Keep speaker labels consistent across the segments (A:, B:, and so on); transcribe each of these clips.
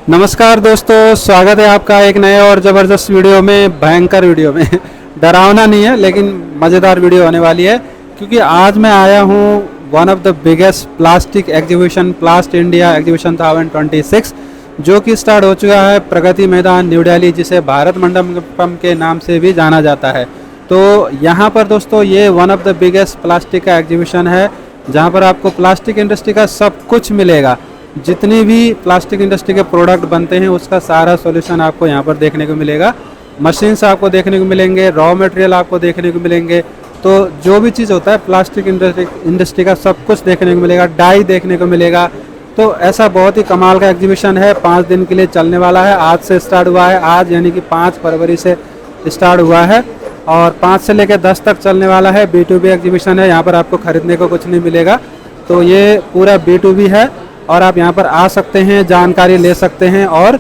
A: नमस्कार दोस्तों, स्वागत है आपका एक नए और ज़बरदस्त वीडियो में, भयंकर वीडियो में। डरावना नहीं है लेकिन मज़ेदार वीडियो होने वाली है, क्योंकि आज मैं आया हूँ one of the biggest plastic exhibition, प्लास्ट India exhibition 2026, जो कि स्टार्ट हो चुका है प्रगति मैदान न्यू दिल्ली, जिसे भारत मंडपम के नाम से भी जाना जाता है। तो यहाँ पर दोस्तों ये one of the biggest plastic का एग्जीबिशन है, जहाँ पर आपको प्लास्टिक इंडस्ट्री का सब कुछ मिलेगा। जितनी भी प्लास्टिक इंडस्ट्री के प्रोडक्ट बनते हैं उसका सारा सॉल्यूशन आपको यहाँ पर देखने को मिलेगा। मशीन्स आपको देखने को मिलेंगे, रॉ मटेरियल आपको देखने को मिलेंगे। तो जो भी चीज़ होता है प्लास्टिक इंडस्ट्री का सब कुछ देखने को मिलेगा, डाई देखने को मिलेगा। तो ऐसा बहुत ही कमाल का एग्जीबिशन है, 5 दिन के लिए चलने वाला है। आज से स्टार्ट हुआ है, आज यानी कि 5 फरवरी से स्टार्ट हुआ है और 5 से लेकर 10 तक चलने वाला है। B2B एग्जीबिशन है, यहाँ पर आपको ख़रीदने को कुछ नहीं मिलेगा। तो ये पूरा B2B है और आप यहाँ पर आ सकते हैं, जानकारी ले सकते हैं और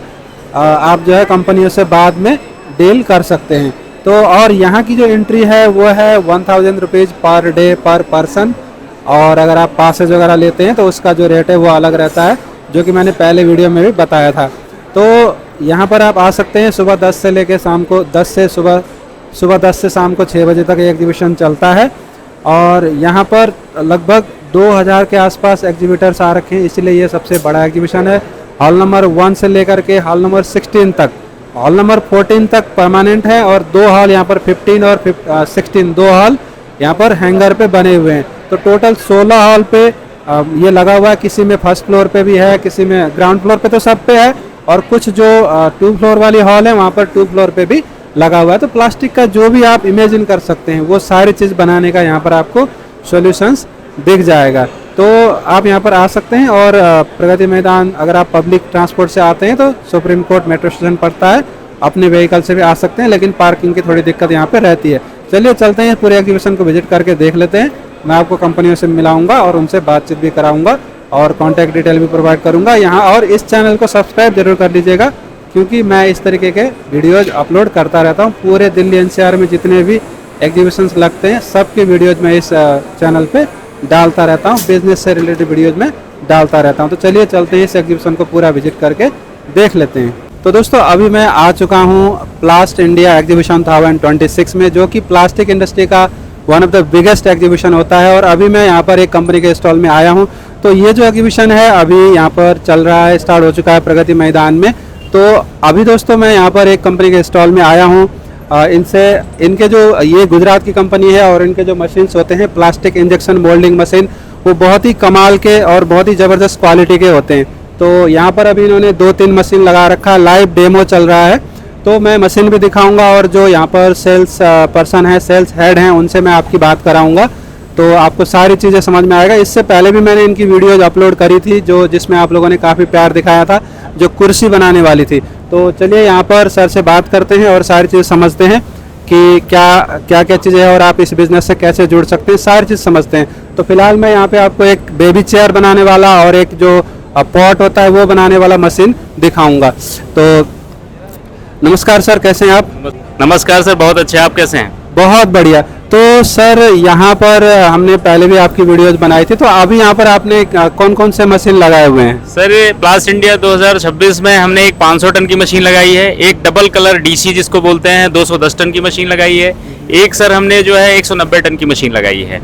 A: आप जो है कंपनियों से बाद में डील कर सकते हैं। तो और यहाँ की जो एंट्री है वो है 1000 रुपीज़ पर डे पर पर्सन, और अगर आप पासेज वगैरह लेते हैं तो उसका जो रेट है वो अलग रहता है, जो कि मैंने पहले वीडियो में भी बताया था। तो यहाँ पर आप आ सकते हैं सुबह 10 से लेकर शाम को 10 से सुबह 10 से शाम को 6 बजे तक ये एग्जीबिशन चलता है। और यहाँ पर लगभग 2000 के आसपास एग्जीबिटर्स आ रखे हैं, इसलिए ये सबसे बड़ा एग्जीबिशन है। हॉल नंबर 1 से लेकर के हॉल नंबर 16 तक, हॉल नंबर 14 तक परमानेंट है और 2 हॉल यहाँ पर 15 और 16 2 हॉल यहाँ पर हैंगर पे बने हुए हैं। तो टोटल 16 हॉल पे ये लगा हुआ है। किसी में फर्स्ट फ्लोर पे भी है, किसी में ग्राउंड फ्लोर पे, तो सब पे है। और कुछ जो 2 फ्लोर वाली हॉल है वहाँ पर 2 फ्लोर पे भी लगा हुआ है। तो प्लास्टिक का जो भी आप इमेजिन कर सकते हैं वो सारी चीज़ बनाने का यहाँ पर आपको सॉल्यूशंस दिख जाएगा। तो आप यहाँ पर आ सकते हैं। और प्रगति मैदान अगर आप पब्लिक ट्रांसपोर्ट से आते हैं तो सुप्रीम कोर्ट मेट्रो स्टेशन पड़ता है, अपने व्हीकल से भी आ सकते हैं, लेकिन पार्किंग की थोड़ी दिक्कत यहाँ पे रहती है। चलिए चलते हैं, पूरे एग्जीबिशन को विजिट करके देख लेते हैं। मैं आपको कंपनियों से मिलाऊंगा और उनसे बातचीत भी कराऊंगा और कॉन्टैक्ट डिटेल भी प्रोवाइड करूँगा यहाँ। और इस चैनल को सब्सक्राइब जरूर कर लीजिएगा, क्योंकि मैं इस तरीके के वीडियोज़ अपलोड करता रहता हूँ। पूरे दिल्ली NCR में जितने भी एग्जीबिशंस लगते हैं सबके वीडियोज़ मैं इस चैनल पे डालता रहता हूँ, बिजनेस से रिलेटेड वीडियोज़ में डालता रहता हूँ। तो चलिए चलते हैं, इस एग्जीबिशन को पूरा विजिट करके देख लेते हैं। तो दोस्तों अभी मैं आ चुका हूँ प्लास्ट इंडिया एग्जीबिशन 2026 में, जो कि प्लास्टिक इंडस्ट्री का one of the biggest exhibition होता है। और अभी मैं यहाँ पर एक कंपनी के स्टॉल में आया हूँ। तो ये जो एग्जीबिशन है अभी यहाँ पर चल रहा है, स्टार्ट हो चुका है प्रगति मैदान में। तो अभी दोस्तों मैं यहाँ पर एक कंपनी के स्टॉल में आया हूँ। इनके जो ये गुजरात की कंपनी है और इनके जो मशीन्स होते हैं प्लास्टिक इंजेक्शन मोल्डिंग मशीन, वो बहुत ही कमाल के और बहुत ही ज़बरदस्त क्वालिटी के होते हैं। तो यहाँ पर अभी इन्होंने 2-3 मशीन लगा रखा है, लाइव डेमो चल रहा है। तो मैं मशीन भी दिखाऊंगा और जो यहाँ पर सेल्स पर्सन है, सेल्स हेड हैं, उनसे मैं आपकी बात कराऊंगा, तो आपको सारी चीज़ें समझ में आएगा। इससे पहले भी मैंने इनकी वीडियोज अपलोड करी थी, जिसमें आप लोगों ने काफ़ी प्यार दिखाया था, जो कुर्सी बनाने वाली थी। तो चलिए यहाँ पर सर से बात करते हैं और सारी चीज़ समझते हैं कि क्या चीज़ें है और आप इस बिज़नेस से कैसे जुड़ सकते हैं, सारी चीज़ समझते हैं। तो फिलहाल मैं यहाँ पे आपको एक बेबी चेयर बनाने वाला और एक जो पॉट होता है वो बनाने वाला मशीन दिखाऊंगा। तो नमस्कार सर, कैसे हैं आप?
B: नमस्कार सर, बहुत अच्छे। आप कैसे हैं?
A: बहुत बढ़िया। तो सर यहाँ पर हमने पहले भी आपकी वीडियोस बनाई थी, तो अभी यहाँ पर आपने कौन कौन से मशीन लगाए हुए हैं?
B: सर प्लास्ट इंडिया 2026 में हमने एक 500 टन की मशीन लगाई है, एक डबल कलर DC जिसको बोलते हैं 210 टन की मशीन लगाई है, एक सर हमने जो है 190 टन की मशीन लगाई है।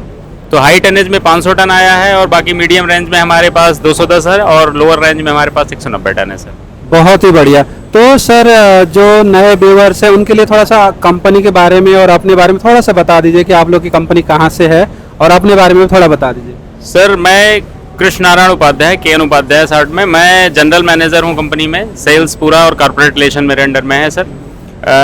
B: तो हाई टनेज में 500 टन आया है और बाकी मीडियम रेंज में हमारे पास 210 है और लोअर रेंज में हमारे पास 190 टन है सर।
A: बहुत ही बढ़िया। तो सर जो नए व्यूअर्स हैं उनके लिए थोड़ा सा कंपनी के बारे में और अपने बारे में थोड़ा सा बता दीजिए कि आप लोग की कंपनी कहाँ से है, और अपने बारे में थोड़ा बता दीजिए।
B: सर मैं कृष्ण नारायण उपाध्याय, KN उपाध्याय साठ में, मैं जनरल मैनेजर हूँ कंपनी में। सेल्स पूरा और कॉर्पोरेट रिलेशन मेरे अंडर में है सर।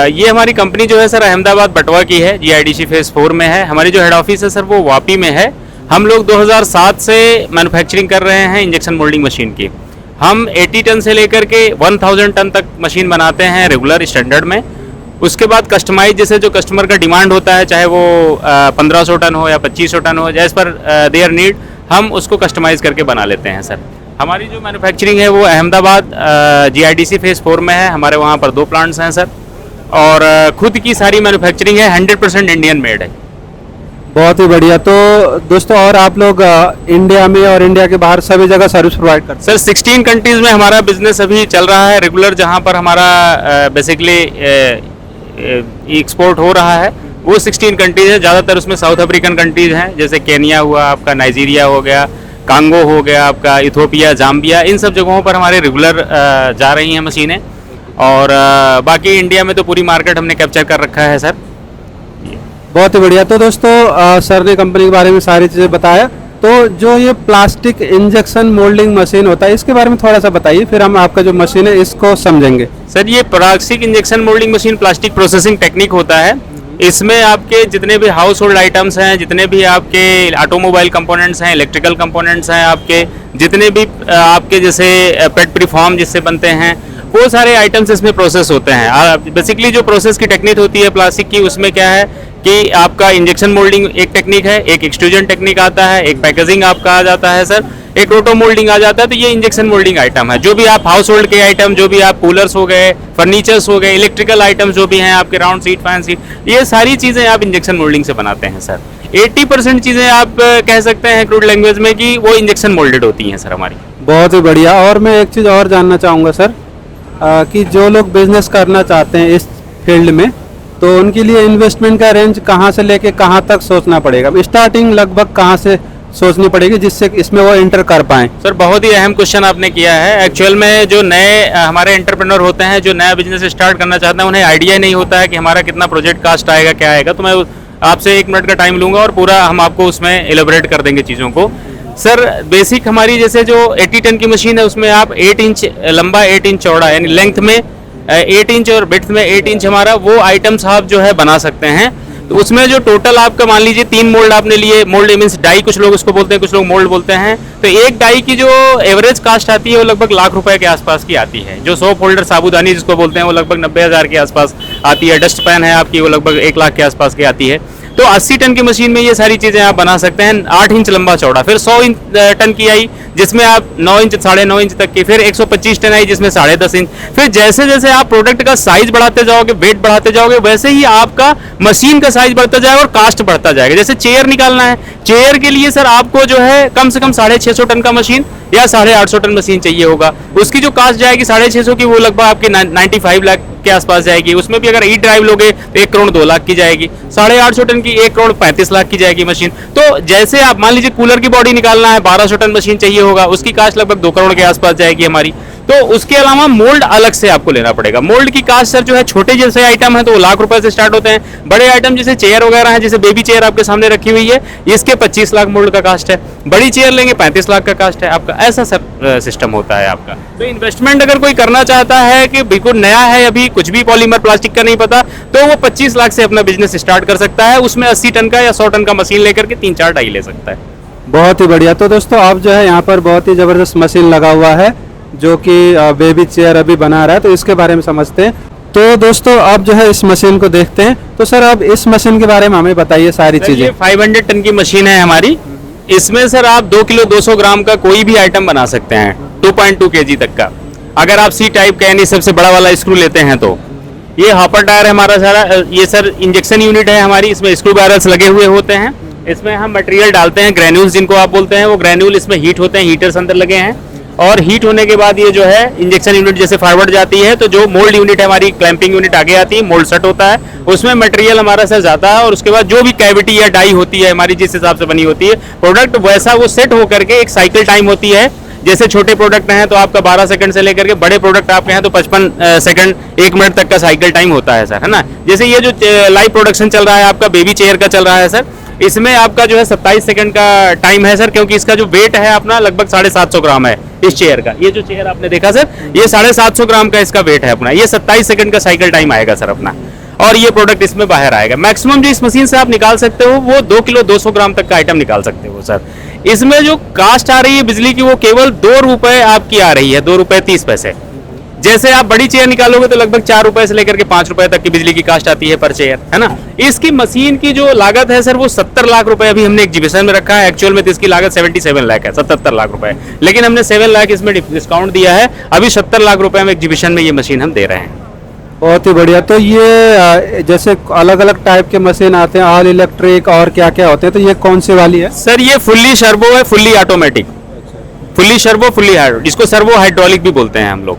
B: ये हमारी कंपनी जो है सर अहमदाबाद बटवा की है, GIDC फेज 4 में है। हमारी जो हेड ऑफिस है सर वो वापी में है। हम लोग 2007 से मैन्युफैक्चरिंग कर रहे हैं इंजेक्शन मोल्डिंग मशीन की। हम 80 टन से लेकर के 1000 टन तक मशीन बनाते हैं रेगुलर स्टैंडर्ड में। उसके बाद कस्टमाइज, जैसे जो कस्टमर का डिमांड होता है, चाहे वो 1500 टन हो या 2500 टन हो, जैस पर देयर नीड, हम उसको कस्टमाइज करके बना लेते हैं सर। हमारी जो मैन्युफैक्चरिंग है वो अहमदाबाद GIDC फेज 4 में है। हमारे वहाँ पर 2 प्लांट्स हैं सर, और खुद की सारी मैन्युफैक्चरिंग है, 100% इंडियन मेड है।
A: बहुत ही बढ़िया। तो दोस्तों और आप लोग इंडिया में और इंडिया के बाहर सभी जगह सर्विस प्रोवाइड करते
B: सर 16 कंट्रीज में हमारा बिजनेस अभी चल रहा है रेगुलर, जहाँ पर हमारा बेसिकली एक्सपोर्ट हो रहा है वो 16 कंट्रीज है। ज़्यादातर उसमें साउथ अफ्रीकन कंट्रीज हैं, जैसे केनिया हुआ आपका, नाइजीरिया हो गया, कांगो हो गया आपका, इथोपिया, जाम्बिया, इन सब जगहों पर हमारे रेगुलर जा रही हैं मशीनें। और बाकी इंडिया में तो पूरी मार्केट हमने कैप्चर कर रखा है सर।
A: बहुत ही बढ़िया। तो दोस्तों सर ने कंपनी के बारे में सारी चीज़ें बताया। तो जो ये प्लास्टिक इंजेक्शन मोल्डिंग मशीन होता है इसके बारे में थोड़ा सा बताइए, फिर हम आपका जो मशीन है इसको समझेंगे।
B: सर ये plastic injection moulding machine plastic processing technique होता है। इसमें आपके जितने भी हाउस होल्ड आइटम्स हैं, जितने भी आपके ऑटोमोबाइल कंपोनेंट्स हैं, इलेक्ट्रिकल कंपोनेंट्स हैं, आपके जितने भी आपके जैसे पेट प्रीफॉर्म जिससे बनते हैं, वो सारे आइटम्स इसमें प्रोसेस होते हैं। बेसिकली जो प्रोसेस की टेक्निक होती है प्लास्टिक की, उसमें क्या है कि आपका इंजेक्शन मोल्डिंग एक टेक्निक है, एक एक्सट्रूजन टेक्निक आता है, एक पैकेजिंग आपका आ जाता है सर, एक रोटो मोल्डिंग आ जाता है। तो ये इंजेक्शन मोल्डिंग आइटम है। जो भी आप हाउस होल्ड के आइटम, जो भी आप कूलर्स हो गए, फर्नीचर्स हो गए, इलेक्ट्रिकल आइटम्स जो भी हैं आपके, राउंड सीट, फैन सीट, ये सारी चीज़ें आप इंजेक्शन मोल्डिंग से बनाते हैं सर। 80% चीज़ें आप कह सकते हैं क्रूड लैंग्वेज में कि वो इंजेक्शन मोल्डेड होती हैं सर हमारी।
A: बहुत ही बढ़िया। और मैं एक चीज़ और जानना चाहूँगा सर कि जो लोग बिजनेस करना चाहते हैं इस फील्ड में, तो उनके लिए इन्वेस्टमेंट का रेंज कहाँ से लेके कहाँ तक सोचना पड़ेगा? स्टार्टिंग लगभग कहाँ से सोचनी पड़ेगी जिससे इसमें वो एंटर कर पाएं?
B: सर बहुत ही अहम क्वेश्चन आपने किया है। एक्चुअल में जो नए हमारे एंटरप्रेन्योर होते हैं, जो नया बिजनेस स्टार्ट करना चाहते हैं, उन्हें आइडिया नहीं होता है कि हमारा कितना प्रोजेक्ट कास्ट आएगा, क्या आएगा। तो मैं आपसे 1 मिनट का टाइम लूंगा और पूरा हम आपको उसमें एलेबोरेट कर देंगे चीज़ों को। सर बेसिक हमारी जैसे जो 80 टन की मशीन है उसमें आप 8 इंच लंबा, 8 इंच चौड़ा, यानी लेंथ में 8 इंच और विड्थ में 8 इंच हमारा वो आइटम्स आप जो है बना सकते हैं। तो उसमें जो टोटल आपका मान लीजिए 3 मोल्ड आपने लिए, मोल्ड मीन्स डाई कुछ लोग उसको बोलते हैं, कुछ लोग मोल्ड बोलते हैं। तो एक डाई की जो एवरेज कास्ट आती है वो लगभग ₹1,00,000 के आसपास की आती है। जो सोप होल्डर साबुदानी जिसको बोलते हैं वो लगभग 90,000 के आसपास आती है। डस्ट पैन है आपकी वो लगभग 1,00,000 के आसपास की आती है। तो 80 टन की मशीन में ये सारी चीज़ें आप बना सकते हैं। 8 इंच लंबा चौड़ा, फिर 100 टन की आई जिसमें आप 9 इंच 9.5 इंच तक की, फिर 125 टन आई जिसमें 10.5 इंच। फिर जैसे जैसे आप प्रोडक्ट का साइज बढ़ाते जाओगे, वेट बढ़ाते जाओगे, वैसे ही आपका मशीन का साइज बढ़ता जाएगा और कास्ट बढ़ता जाएगा। जैसे चेयर निकालना है, चेयर के लिए सर आपको जो है कम से कम 650 टन का मशीन या 850 टन मशीन चाहिए होगा। उसकी जो कास्ट जाएगी 650 की, वो लगभग आपकी 95 लाख के आसपास जाएगी। उसमें भी अगर ई ड्राइव लोगे तो 1 करोड़ 2 लाख की जाएगी। 850 टन की 1 करोड़ 35 लाख की जाएगी मशीन। तो जैसे आप मान लीजिए कूलर की बॉडी निकालना है, 1200 टन मशीन चाहिए होगा, उसकी कास्ट लगभग 2 करोड़ के आसपास जाएगी हमारी। तो उसके अलावा मोल्ड अलग से आपको लेना पड़ेगा। मोल्ड की कास्ट सर जो है, छोटे जैसे आइटम है तो वो ₹1,00,000 से स्टार्ट होते हैं। बड़े आइटम जैसे चेयर वगैरह है, जैसे बेबी चेयर आपके सामने रखी हुई है, इसके 25 लाख मोल्ड का कास्ट है। बड़ी चेयर लेंगे 35 लाख का कास्ट है आपका। ऐसा सर सिस्टम होता है आपका। तो इन्वेस्टमेंट अगर कोई करना चाहता है कि बिल्कुल नया है, अभी कुछ भी पॉलीमर प्लास्टिक का नहीं पता, तो वो 25 लाख से अपना बिजनेस स्टार्ट कर सकता है। उसमें 80 टन का या 100 टन का मशीन लेकर के 3-4 डाई ले सकता है।
A: बहुत ही बढ़िया। तो दोस्तों आप जो है यहाँ पर बहुत ही ज़बरदस्त मशीन लगा हुआ है जो कि बेबी चेयर अभी बना रहा है, तो इसके बारे में समझते हैं। तो दोस्तों आप जो है इस मशीन को देखते हैं। तो सर आप इस मशीन के बारे में हमें बताइए सारी चीज़ें।
B: 500 टन की मशीन है हमारी। इसमें सर आप 2 किलो 200 ग्राम का कोई भी आइटम बना सकते हैं, 2.2 kg तक का। अगर आप सी टाइप का यानी सबसे बड़ा वाला स्क्रू लेते हैं तो ये हॉपर टायर है हमारा सारा। ये सर इंजेक्शन यूनिट है हमारी, इसमें स्क्रू बैरल्स लगे हुए होते हैं। इसमें हम मटेरियल डालते हैं, ग्रेन्यूल्स जिनको आप बोलते हैं, वो ग्रेन्यूल इसमें हीट होते हैं, हीटर्स अंदर लगे हैं। और हीट होने के बाद ये जो है इंजेक्शन यूनिट जैसे फॉरवर्ड जाती है, तो जो मोल्ड यूनिट है हमारी, क्लैंपिंग यूनिट आगे आती है, मोल्ड सेट होता है, उसमें मटेरियल हमारा सर जाता है। और उसके बाद जो भी कैविटी या डाई होती है हमारी, जिस हिसाब से बनी होती है प्रोडक्ट, वैसा वो सेट होकर के एक साइकिल टाइम होती है। जैसे छोटे प्रोडक्ट हैं तो आपका 12 सेकंड से लेकर के बड़े प्रोडक्ट आपके हैं तो 55 सेकंड 1 मिनट तक का साइकिल टाइम होता है सर, है ना। जैसे ये जो लाइव प्रोडक्शन चल रहा है आपका बेबी चेयर का चल रहा है सर, इसमें आपका जो है 27 सेकंड का टाइम है सर, क्योंकि इसका जो वेट है अपना लगभग 750 ग्राम है इस चेयर का। ये जो चेयर आपने देखा सर, ये 750 ग्राम का इसका वेट है अपना। ये 27 सेकंड का साइकिल टाइम आएगा सर अपना, और ये प्रोडक्ट इसमें बाहर आएगा। मैक्सिमम जो इस मशीन से आप निकाल सकते हो वो 2 किलो 200 ग्राम तक का आइटम निकाल सकते हो सर। इसमें जो कास्ट आ रही है बिजली की वो केवल ₹2 आपकी आ रही है, ₹2.30। जैसे आप बड़ी चेयर निकालोगे तो लगभग ₹4 से लेकर के ₹5 तक की बिजली की कास्ट आती है पर चेयर, है ना। इसकी मशीन की जो लागत है सर वो 70 लाख रुपए अभी हमने एग्जीबिशन में रखा है। एक्चुअल में तो इसकी लागत 77 लाख है, 77 लाख रुपए, लेकिन हमने 7 लाख इसमें डिस्काउंट दिया है। अभी 70 लाख रुपए में एग्जीबिशन में ये मशीन हम दे रहे हैं।
A: बहुत ही बढ़िया। तो ये जैसे अलग अलग टाइप के मशीन आते हैं, ऑल इलेक्ट्रिक और क्या क्या होते हैं, तो ये कौन सी वाली है?
B: सर ये फुल्ली सर्वो है, fully automatic, fully servo, fully hydraulic, इसको सर्वो हाइड्रोलिक भी बोलते हैं हम लोग।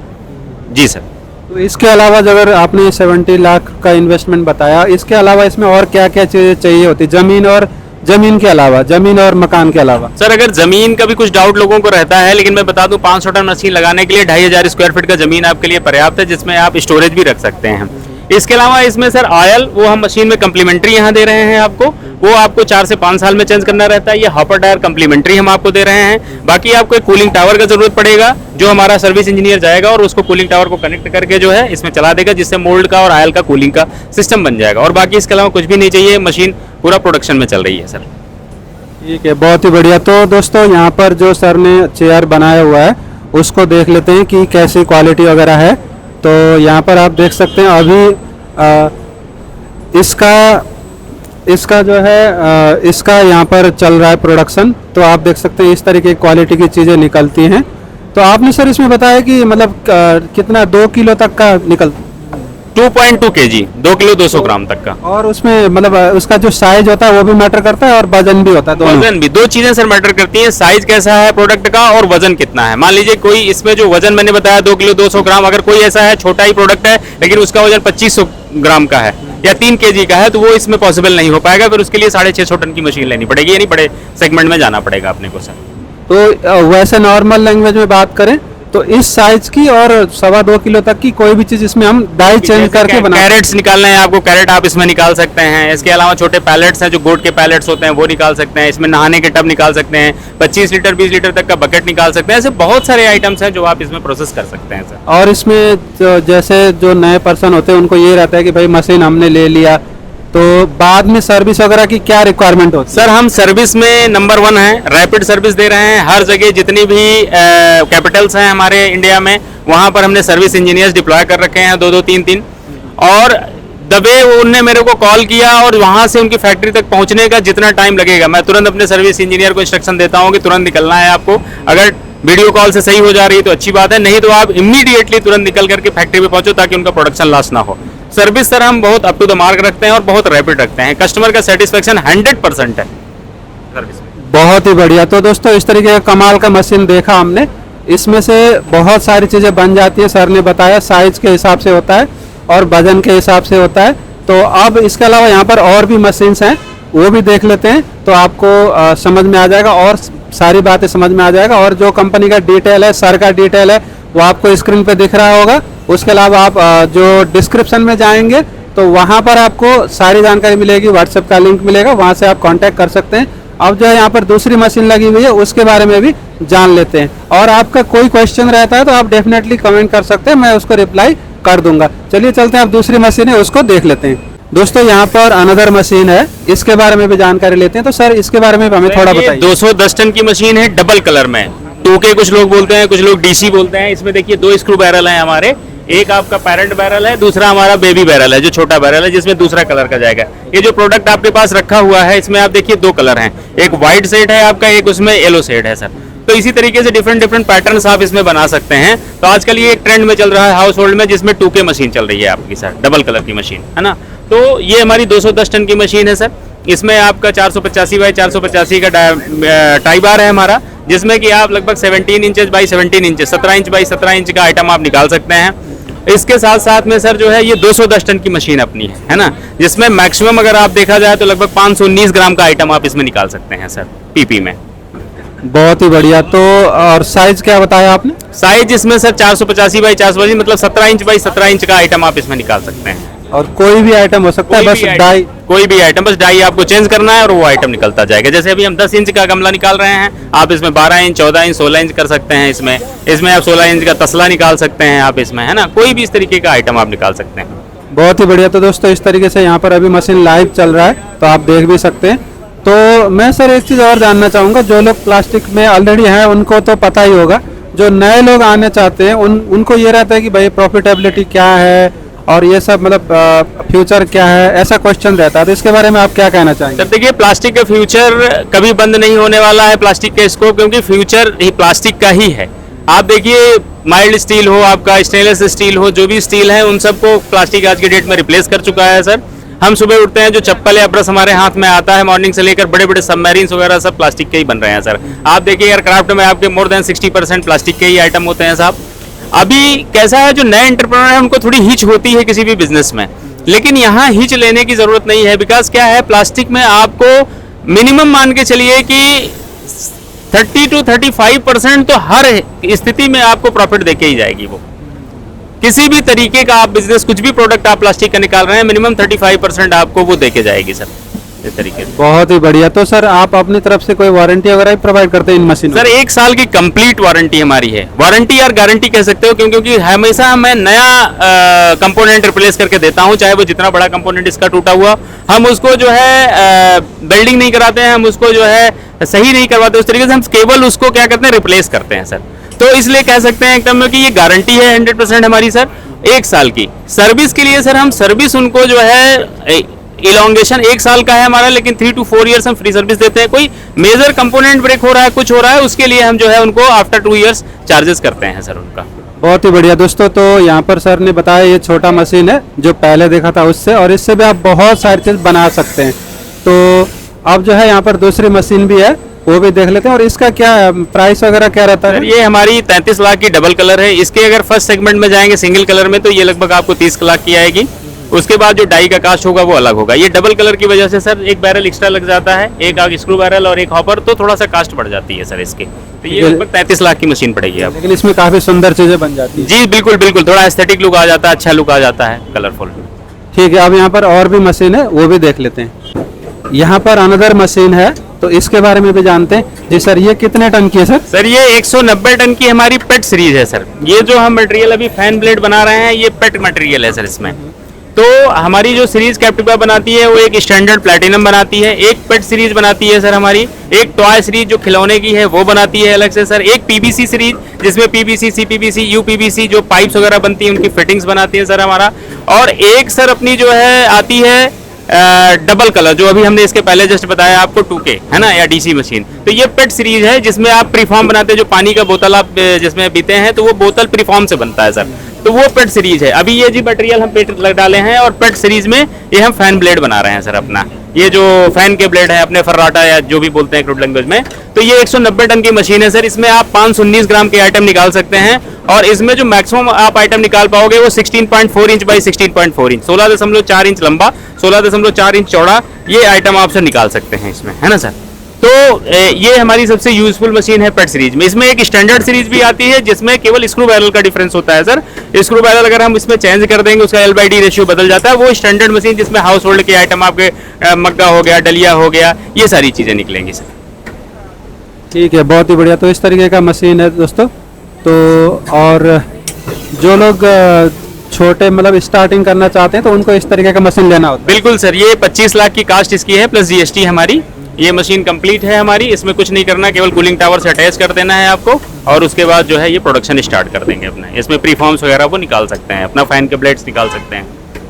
B: जी सर।
A: तो इसके अलावा जो अगर आपने 70 लाख का इन्वेस्टमेंट बताया, इसके अलावा इसमें और क्या क्या चीज़ें चाहिए होती, जमीन के अलावा, जमीन और मकान के अलावा?
B: सर अगर जमीन का भी कुछ डाउट लोगों को रहता है, लेकिन मैं बता दूं 500 टन मशीन लगाने के लिए 2500 स्क्वायर फीट का जमीन आपके लिए पर्याप्त है, जिसमें आप स्टोरेज भी रख सकते हैं। इसके अलावा इसमें सर ऑयल वो हम मशीन में कम्प्लीमेंट्री यहाँ दे रहे हैं आपको, वो आपको 4 से 5 साल में चेंज करना रहता है। ये हॉपर टायर कम्प्लीमेंट्री हम आपको दे रहे हैं। बाकी आपको एक कूलिंग टावर का जरूरत पड़ेगा, जो हमारा सर्विस इंजीनियर जाएगा और उसको कूलिंग टावर को कनेक्ट करके जो है इसमें चला देगा, जिससे मोल्ड का और ऑयल का कूलिंग का सिस्टम बन जाएगा। और बाकी इसके अलावा कुछ भी नहीं चाहिए, मशीन पूरा प्रोडक्शन में चल रही है सर।
A: ठीक है, बहुत ही बढ़िया। तो दोस्तों यहाँ पर जो सर ने चेयर बनाया हुआ है उसको देख लेते हैं कि कैसी क्वालिटी वगैरह है। तो यहाँ पर आप देख सकते हैं अभी इसका जो है इसका यहाँ पर चल रहा है प्रोडक्शन। तो आप देख सकते हैं इस तरीके की क्वालिटी की चीज़ें निकलती हैं। तो आपने सर इसमें बताया कि मतलब कितना 2 किलो तक का निकल
B: 2.2 kg, 2 किलो 200 ग्राम तक का।
A: और उसमें मतलब उसका जो साइज होता है वो भी मैटर करता है और वजन भी होता है, दोनों?
B: वजन भी, 2 चीजें सर मैटर करती हैं, साइज कैसा है प्रोडक्ट का और वजन कितना है। मान लीजिए कोई इसमें जो वजन मैंने बताया 2 किलो 200 ग्राम, अगर कोई ऐसा है छोटा ही प्रोडक्ट है लेकिन उसका वजन 2500 ग्राम का है या 3 kg का है, तो वो इसमें पॉसिबल नहीं हो पाएगा। फिर उसके लिए 650 टन की मशीन लेनी पड़ेगी, यानी बड़े सेगमेंट में जाना पड़ेगा अपने को सर।
A: तो वैसे नॉर्मल लैंग्वेज में बात करें तो इस साइज की और 2.25 किलो तक की कोई भी चीज इसमें हम डाई चेंज करके बना,
B: कैरेट्स निकालना है आपको, कैरेट आप इसमें निकाल सकते हैं। इसके अलावा छोटे पैलेट्स हैं, जो गोट के पैलेट्स होते हैं वो निकाल सकते हैं। इसमें नहाने के टब निकाल सकते हैं, 25 लीटर 20 लीटर तक का बकेट निकाल सकते हैं। ऐसे बहुत सारे आइटम्स हैं जो आप इसमें प्रोसेस कर सकते हैं सर।
A: और इसमें जैसे जो नए पर्सन होते हैं उनको ये रहता है कि भाई मशीन हमने ले लिया, तो बाद में सर्विस वगैरह की क्या रिक्वायरमेंट होती है?
B: सर हम सर्विस में नंबर 1 है, रैपिड सर्विस दे रहे हैं। हर जगह जितनी भी कैपिटल्स हैं हमारे इंडिया में, वहां पर हमने सर्विस इंजीनियर्स डिप्लॉय कर रखे हैं, 2-2 3-3। और दबे उनने मेरे को कॉल किया और वहां से उनकी फैक्ट्री तक पहुंचने का जितना टाइम लगेगा, मैं तुरंत अपने सर्विस इंजीनियर को इंस्ट्रक्शन देता हूं कि तुरंत निकलना है आपको। अगर वीडियो कॉल से सही हो जा रही है तो अच्छी बात है, नहीं तो आप इमीडिएटली तुरंत निकल करके फैक्ट्री पे पहुंचो ताकि उनका प्रोडक्शन लॉस ना हो। सर्विस सर हम बहुत अप टू द मार्क रखते हैं और बहुत रैपिड रखते हैं। कस्टमर का सेटिस्फेक्शन 100% है सर्विस में।
A: बहुत ही बढ़िया। तो दोस्तों इस तरीके का कमाल का मशीन देखा हमने, इसमें से बहुत सारी चीज़ें बन जाती है। सर ने बताया साइज के हिसाब से होता है और वजन के हिसाब से होता है। तो अब इसके अलावा यहाँ पर और भी मशीन्स हैं, वो भी देख लेते हैं तो आपको समझ में आ जाएगा और सारी बातें समझ में आ जाएगा। और जो कंपनी का डिटेल है, सर का डिटेल है, वो आपको स्क्रीन पे दिख रहा होगा। उसके अलावा आप जो डिस्क्रिप्शन में जाएंगे तो वहाँ पर आपको सारी जानकारी मिलेगी, व्हाट्सएप का लिंक मिलेगा, वहाँ से आप कांटेक्ट कर सकते हैं। अब जो है यहाँ पर दूसरी मशीन लगी हुई है उसके बारे में भी जान लेते हैं। और आपका कोई क्वेश्चन रहता है तो आप डेफिनेटली कमेंट कर सकते हैं, मैं उसको रिप्लाई कर दूंगा। चलिए चलते हैं, अब दूसरी मशीन है उसको देख लेते हैं। दोस्तों यहाँ पर अनदर मशीन है, इसके बारे में भी जानकारी लेते हैं। तो सर इसके बारे में हमें थोड़ा बताइए।
B: 210 टन की मशीन है, डबल कलर में, 2K कुछ लोग बोलते हैं, कुछ लोग DC बोलते हैं। इसमें देखिए 2 स्क्रू बैरल हैं हमारे, एक आपका पैरेंट बैरल है, दूसरा हमारा बेबी बैरल है जो छोटा बैरल है, जिसमें दूसरा कलर का जाएगा। ये जो प्रोडक्ट आपके पास रखा हुआ है इसमें आप देखिए 2 कलर हैं, एक व्हाइट शेड है आपका, एक उसमें येलो शेड है सर। तो इसी तरीके से डिफरेंट पैटर्न्स आप इसमें बना सकते हैं। तो आजकल ये एक ट्रेंड में चल रहा है हाउस होल्ड में, जिसमें 2K मशीन चल रही है आपकी सर, डबल कलर की मशीन है ना। तो ये हमारी 210 टन की मशीन है सर। इसमें आपका 485 बाई 485 का टाई बार है हमारा, जिसमें कि आप लगभग 17 inches by 17 inches, 17 inch by 17 inch का आइटम आप निकाल सकते हैं। इसके साथ साथ में सर जो है ये 210 टन की मशीन अपनी है ना, जिसमें मैक्सिमम अगर आप देखा जाए तो लगभग 519 ग्राम का आइटम आप इसमें निकाल सकते हैं सर, PP में।
A: बहुत ही बढ़िया। तो और साइज क्या बताया आपने?
B: साइज इसमें सर 485 बाई 485 मतलब 17 इंच बाई 17 इंच का आइटम आप इसमें निकाल सकते हैं।
A: और कोई भी आइटम हो सकता है, बस डाई,
B: कोई भी आइटम, बस डाई आपको चेंज करना है और वो आइटम निकलता जाएगा। जैसे अभी हम 10 इंच का गमला निकाल रहे हैं, आप इसमें 12 इंच 14 इंच 16 इंच कर सकते हैं। इसमें आप 16 इंच का तसला निकाल सकते हैं आप इसमें, है ना। कोई भी इस तरीके का आइटम आप निकाल सकते हैं।
A: बहुत ही बढ़िया। तो दोस्तों इस तरीके से यहाँ पर अभी मशीन लाइव चल रहा है, तो आप देख भी सकते हैं। तो मैं सर एक चीज़ और जानना चाहूँगा, जो लोग प्लास्टिक में ऑलरेडी हैं उनको तो पता ही होगा, जो नए लोग आने चाहते हैं उनको ये रहता है कि भाई प्रॉफिटेबिलिटी क्या है और ये सब, मतलब फ्यूचर क्या है, ऐसा क्वेश्चन रहता है। तो इसके बारे में आप क्या कहना चाहेंगे?
B: सर देखिए, प्लास्टिक का फ्यूचर कभी बंद नहीं होने वाला है, प्लास्टिक का स्कोप, क्योंकि फ्यूचर ही प्लास्टिक का ही है। आप देखिए माइल्ड स्टील हो, आपका स्टेनलेस स्टील हो, जो भी स्टील है उन सबको प्लास्टिक आज के डेट में रिप्लेस कर चुका है सर। हम सुबह उठते हैं, जो चप्पल या ब्रश हमारे हाथ में आता है मॉर्निंग से लेकर, बड़े बड़े सबमरीन्स वगैरह सब प्लास्टिक के ही बन रहे हैं सर। आप देखिए एयरक्राफ्ट में आपके मोर देन 60% प्लास्टिक के ही आइटम होते हैं साहब। अभी कैसा है, जो नए एंटरप्रेन्योर है उनको थोड़ी हिच होती है किसी भी बिजनेस में, लेकिन यहाँ हिच लेने की जरूरत नहीं है। बिकॉज क्या है, प्लास्टिक में आपको मिनिमम मान के चलिए कि 30 to 35% तो हर स्थिति में आपको प्रॉफिट देके ही जाएगी। वो किसी भी तरीके का आप बिजनेस, कुछ भी प्रोडक्ट आप प्लास्टिक का निकाल रहे हैं, मिनिमम 35% आपको वो देके जाएगी सर, इस तरीके से।
A: बहुत ही बढ़िया। तो सर आप अपनी तरफ से कोई वारंटी वगैरह भी प्रोवाइड करते हैं इन मशीनों?
B: सर 1 साल की कंप्लीट वारंटी हमारी है। वारंटी और गारंटी कह सकते हो, क्योंकि हमेशा मैं नया कंपोनेंट रिप्लेस करके देता हूं, चाहे वो जितना बड़ा कंपोनेंट इसका टूटा हुआ, हम उसको जो है बिल्डिंग नहीं कराते हैं, हम उसको जो है सही नहीं करवाते, उस तरीके से हम केवल उसको क्या करते हैं, रिप्लेस करते हैं सर। तो इसलिए कह सकते हैं एकदम कि ये गारंटी है 100% हमारी सर 1 साल की। सर्विस के लिए सर हम सर्विस उनको जो है इलोंगेशन 1 साल का है हमारा, लेकिन 3 to 4 ईयर्स हम फ्री सर्विस देते हैं। कोई मेजर कंपोनेंट ब्रेक हो रहा है, कुछ हो रहा है, उसके लिए हम जो है उनको आफ्टर 2 ईयर्स चार्जेस करते हैं सर उनका।
A: बहुत ही बढ़िया दोस्तों। तो यहाँ पर सर ने बताया ये छोटा मशीन है जो पहले देखा था उससे, और इससे भी आप बहुत सारी चीज बना सकते हैं। तो अब जो है यहाँ पर दूसरी मशीन भी है, वो भी देख लेते हैं। और इसका क्या प्राइस वगैरह क्या रहता है?
B: ये हमारी 33 लाख की डबल कलर है। इसके अगर फर्स्ट सेगमेंट में जाएंगे सिंगल कलर में, तो ये लगभग आपको 30 लाख की आएगी। उसके बाद जो डाई का कास्ट होगा वो अलग होगा। ये डबल कलर की वजह से सर एक बैरल एक्स्ट्रा लग जाता है, एक आग स्क्रू बैरल और एक हॉपर, तो थोड़ा सा कास्ट बढ़ जाती है सर इसकी। तो ये लगभग 33 लाख की मशीन पड़ेगी आपको।
A: लेकिन इसमें काफी सुंदर चीजें बन जाती है।
B: जी बिल्कुल बिल्कुल, थोड़ा एस्थेटिक लुक आ जाता है, अच्छा लुक आ जाता है, कलरफुल।
A: ठीक है, अब यहाँ पर और भी मशीन है, वो भी देख लेते हैं। यहाँ पर अनदर मशीन है, तो इसके बारे में भी जानते हैं। जी सर, ये कितने टन की है सर?
B: सर ये 190 टन की हमारी पेट सीरीज है सर। ये जो हम मटेरियल अभी फैन ब्लेड बना रहे हैं, ये पेट मटेरियल है सर इसमें। तो हमारी जो सीरीज कैप्टिवा बनाती है वो एक स्टैंडर्ड प्लैटिनम बनाती है, एक पेट सीरीज बनाती है सर हमारी, एक टॉय सीरीज जो खिलौने की है वो बनाती है अलग से सर, एक पीवीसी सीरीज जिसमें पीवीसी, सीपीवीसी, यूपीवीसी जो पाइप्स वगैरह बनती है उनकी फिटिंग्स बनाती है सर हमारा, और एक सर अपनी जो है आती है डबल कलर, जो अभी हमने इसके पहले जस्ट बताया आपको 2K है ना, या डीसी मशीन। तो ये पेट सीरीज है जिसमें आप प्रीफॉर्म बनाते हैं, जो पानी का बोतल आप जिसमें पीते हैं तो वो बोतल प्रीफॉर्म से बनता है सर। तो वो पेट सीरीज है। अभी ये जी मटेरियल हम पेट लग डाले हैं, और पेट सीरीज में ये हम फैन ब्लेड बना रहे हैं सर अपना। ये जो फैन के ब्लेड है अपने फर्राटा या जो भी बोलते हैं क्रूड लैंग्वेज में, तो ये 190 टन की मशीन है सर। इसमें आप 519 ग्राम के आइटम निकाल सकते हैं, और इसमें जो मैक्सिमम आप आइटम निकाल पाओगे वो 16.4 इंच बाई 16.4 इंच, 16.4 इंच लंबा, 16.4 इंच चौड़ा, ये आइटम आप सर निकाल सकते हैं इसमें, है ना सर। तो ये हमारी सबसे यूजफुल मशीन है पेट सीरीज में। इसमें एक स्टैंडर्ड सीरीज भी आती है जिसमें केवल स्क्रू बैरल का डिफरेंस होता है सर। स्क्रू बैरल अगर हम इसमें चेंज कर देंगे, उसका L/D रेशियो बदल जाता है। वो स्टैंडर्ड मशीन जिसमें हाउस होल्ड के आइटम आपके मग्गा हो गया, डलिया हो गया, ये सारी चीजें निकलेंगी सर।
A: ठीक है, बहुत ही बढ़िया। तो इस तरीके का मशीन है दोस्तों। तो और जो लोग छोटे मतलब स्टार्टिंग करना चाहते हैं तो उनको इस तरीके का मशीन लेना होता है।
B: बिल्कुल सर, ये 25 लाख की कास्ट इसकी है प्लस GST हमारी। ये मशीन कंप्लीट है हमारी, इसमें कुछ नहीं करना, केवल कूलिंग टावर से अटैच कर देना है आपको, और उसके बाद जो है ये प्रोडक्शन स्टार्ट कर देंगे अपना। इसमें प्रीफॉर्म्स वगैरह वो निकाल सकते हैं, अपना फैन के ब्लेड्स निकाल सकते हैं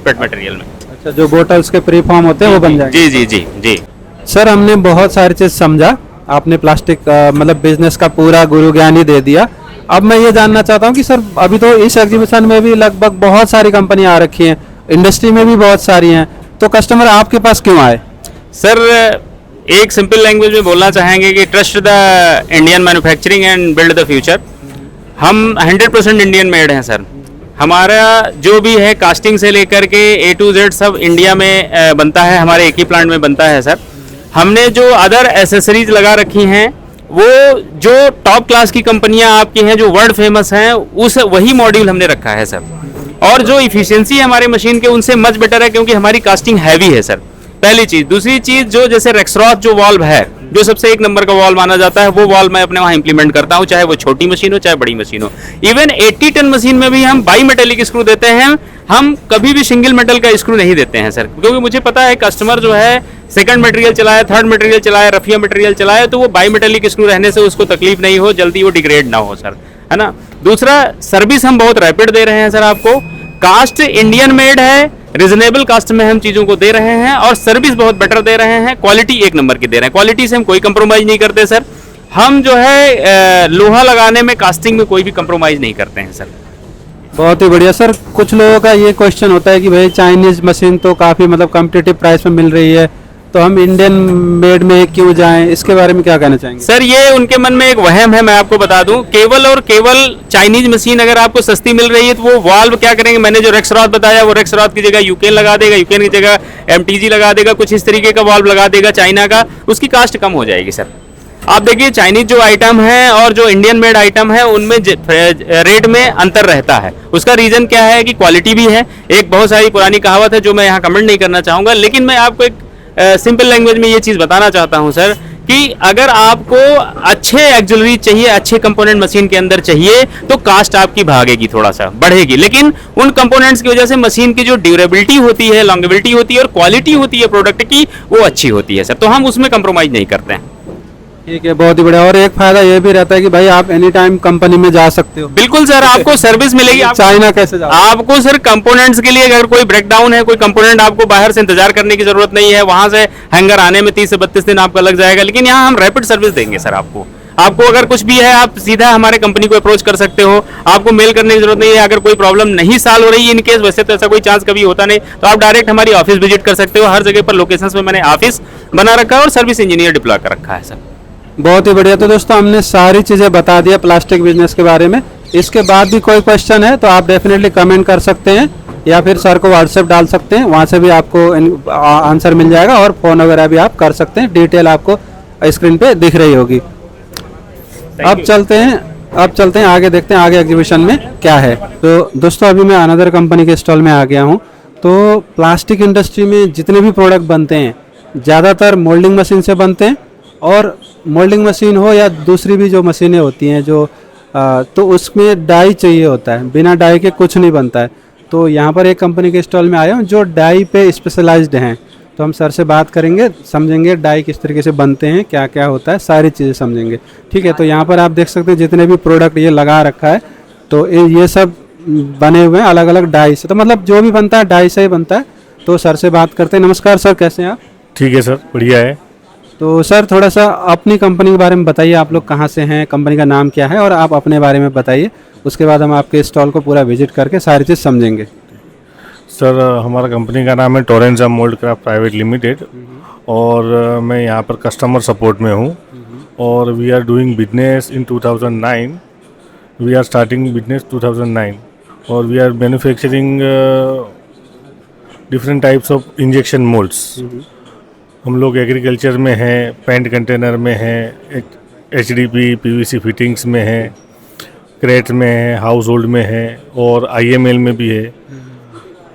B: पेट मटेरियल में।
A: अच्छा, जो बोटल्स के प्रीफॉर्म होते हैं वो बन जाएंगे।
B: जी जी जी जी
A: सर, हमने बहुत सारी चीज समझा, आपने प्लास्टिक मतलब बिजनेस का पूरा गुरु ज्ञान ही दे दिया। अब मैं ये जानना चाहता हूँ कि सर अभी तो इस एग्जीबिशन में भी लगभग बहुत सारी कंपनियां आ रखी हैं, इंडस्ट्री में भी बहुत सारी हैं, तो कस्टमर आपके पास क्यों आए?
B: सर एक सिंपल लैंग्वेज में बोलना चाहेंगे कि trust the Indian manufacturing and build the future. हम 100% इंडियन मेड हैं सर। हमारा जो भी है कास्टिंग से लेकर के A to Z सब इंडिया में बनता है, हमारे एक ही प्लांट में बनता है सर। हमने जो अदर एसेसरीज लगा रखी हैं वो जो टॉप क्लास की कंपनियां आपकी हैं, जो वर्ल्ड फेमस हैं, उस वही मॉड्यूल हमने रखा है सर। और जो इफिशियंसी है हमारी मशीन के उनसे मच बेटर है, क्योंकि हमारी कास्टिंग हैवी है सर, पहली चीज। दूसरी चीज, जो जैसे रेक्सरॉथ जो वॉल्व है, जो सबसे 1 नंबर का वॉल्व माना जाता है, वो वॉल्व मैं अपने वहाँ इंप्लीमेंट करता हूँ, चाहे वो छोटी मशीन हो चाहे बड़ी मशीन हो। इवन 80 टन मशीन में भी हम बाई मेटेलिक स्क्रू देते हैं, हम कभी भी सिंगल मेटल का स्क्रू नहीं देते हैं सर, क्योंकि मुझे पता है कस्टमर जो है सेकंड मटेरियल चलाए, थर्ड मटेरियल चलाए, रफिया मटेरियल चलाए, तो वो बाई मेटेलिक स्क्रू रहने से उसको तकलीफ नहीं हो, जल्दी वो डिग्रेड ना हो सर, है ना। दूसरा, सर्विस हम बहुत रैपिड दे रहे हैं सर आपको। कास्ट इंडियन मेड है, रिजनेबल कास्ट में हम चीजों को दे रहे हैं, और सर्विस बहुत बेटर दे रहे हैं, क्वालिटी 1 नंबर की दे रहे हैं। क्वालिटी से हम कोई कंप्रोमाइज नहीं करते सर। हम जो है लोहा लगाने में, कास्टिंग में कोई भी कंप्रोमाइज नहीं करते हैं सर।
A: बहुत ही बढ़िया सर। कुछ लोगों का ये क्वेश्चन होता है कि भाई चाइनीज मशीन तो काफ़ी मतलब कॉम्पिटिटिव प्राइस में मिल रही है, तो हम इंडियन मेड में क्यों जाएं, इसके बारे में क्या कहना चाहेंगे?
B: सर ये उनके मन में एक वहम है, मैं आपको बता दूं, केवल और केवल चाइनीज मशीन अगर आपको सस्ती मिल रही है तो वो वाल्व क्या करेंगे, मैंने जो रेक्सरॉड बताया वो रेक्सरॉड की जगह यूकेन लगा देगा, यूकेन की जगह एमटीजी लगा देगा, कुछ इस तरीके का वाल्व लगा देगा चाइना का, उसकी कास्ट कम हो जाएगी सर। आप देखिए चाइनीज जो आइटम है और जो इंडियन मेड आइटम है उनमें रेट में अंतर रहता है। उसका रीजन क्या है कि क्वालिटी भी है। एक बहुत सारी पुरानी कहावत है जो मैं यहाँ कमेंट नहीं करना चाहूँगा, लेकिन मैं आपको एक सिंपल लैंग्वेज में ये चीज़ बताना चाहता हूँ सर कि अगर आपको अच्छे एक्सिलरी चाहिए, अच्छे कंपोनेंट मशीन के अंदर चाहिए, तो कास्ट आपकी भागेगी, थोड़ा सा बढ़ेगी, लेकिन उन कंपोनेंट्स की वजह से मशीन की जो ड्यूरेबिलिटी होती है, लॉन्गेबिलिटी होती है और क्वालिटी होती है प्रोडक्ट की, वो अच्छी होती है सर। तो हम उसमें कंप्रोमाइज़ नहीं करते हैं।
A: ठीक है, बहुत ही बढ़िया। और एक फायदा ये भी रहता है कि भाई आप एनी टाइम कंपनी में जा सकते हो।
B: बिल्कुल सर, आपको सर्विस मिलेगी।
A: चाइना कैसे जाओ?
B: आपको सर कंपोनेंट्स के लिए अगर कोई ब्रेकडाउन है, कोई कंपोनेंट, आपको बाहर से इंतजार करने की जरूरत नहीं है। वहां से हैंगर आने में 30 से 32 दिन आपका लग जाएगा, लेकिन यहाँ हम रैपिड सर्विस देंगे सर आपको। आपको अगर कुछ भी है आप सीधा हमारे कंपनी को अप्रोच कर सकते हो, आपको मेल करने की जरूरत नहीं है। अगर कोई प्रॉब्लम नहीं सॉल्व हो रही है इन केस, वैसे तो ऐसा कोई चांस कभी होता नहीं, तो आप डायरेक्ट हमारी ऑफिस विजिट कर सकते हो। हर जगह पर लोकेशंस में मैंने ऑफिस बना रखा है और सर्विस इंजीनियर डिप्लॉय कर रखा है सर।
A: बहुत ही बढ़िया। तो दोस्तों हमने सारी चीज़ें बता दिया प्लास्टिक बिजनेस के बारे में। इसके बाद भी कोई क्वेश्चन है तो आप डेफिनेटली कमेंट कर सकते हैं या फिर सर को व्हाट्सएप डाल सकते हैं, वहाँ से भी आपको आंसर मिल जाएगा और फ़ोन वगैरह भी आप कर सकते हैं। डिटेल आपको स्क्रीन पे दिख रही होगी। अब चलते हैं आगे, देखते हैं आगे एग्जीबिशन में क्या है। तो दोस्तों अभी मैं अनदर कंपनी के स्टॉल में आ गया हूँ। तो प्लास्टिक इंडस्ट्री में जितने भी प्रोडक्ट बनते हैं ज़्यादातर मोल्डिंग मशीन से बनते हैं, और मोल्डिंग मशीन हो या दूसरी भी जो मशीनें होती हैं जो तो उसमें डाई चाहिए होता है, बिना डाई के कुछ नहीं बनता है। तो यहाँ पर एक कंपनी के स्टॉल में आया हूँ जो डाई पे स्पेशलाइज्ड हैं। तो हम सर से बात करेंगे, समझेंगे डाई किस तरीके से बनते हैं, क्या क्या होता है, सारी चीज़ें समझेंगे। ठीक है, तो यहाँ पर आप देख सकते हैं जितने भी प्रोडक्ट ये लगा रखा है, तो ये सब बने हुए हैं अलग अलग डाई से। तो मतलब जो भी बनता है डाई से ही बनता है। तो सर से बात करते हैं। नमस्कार सर, कैसे हैं आप?
C: ठीक है सर, बढ़िया है।
A: तो सर थोड़ा सा अपनी कंपनी के बारे में बताइए, आप लोग कहाँ से हैं, कंपनी का नाम क्या है, और आप अपने बारे में बताइए। उसके बाद हम आपके स्टॉल को पूरा विजिट करके सारी चीज़ समझेंगे।
C: सर हमारा कंपनी का नाम है Torenza mould craft private limited, और मैं यहाँ पर कस्टमर सपोर्ट में हूँ। और we are doing business in 2009। We are starting business 2009, और we are manufacturing different types of injection moulds. हम लोग एग्रीकल्चर में हैं, पेंट कंटेनर में हैं, एचडीपी पीवीसी फिटिंग्स में हैं, क्रेट में है, हाउस होल्ड में है, और आईएमएल में भी है।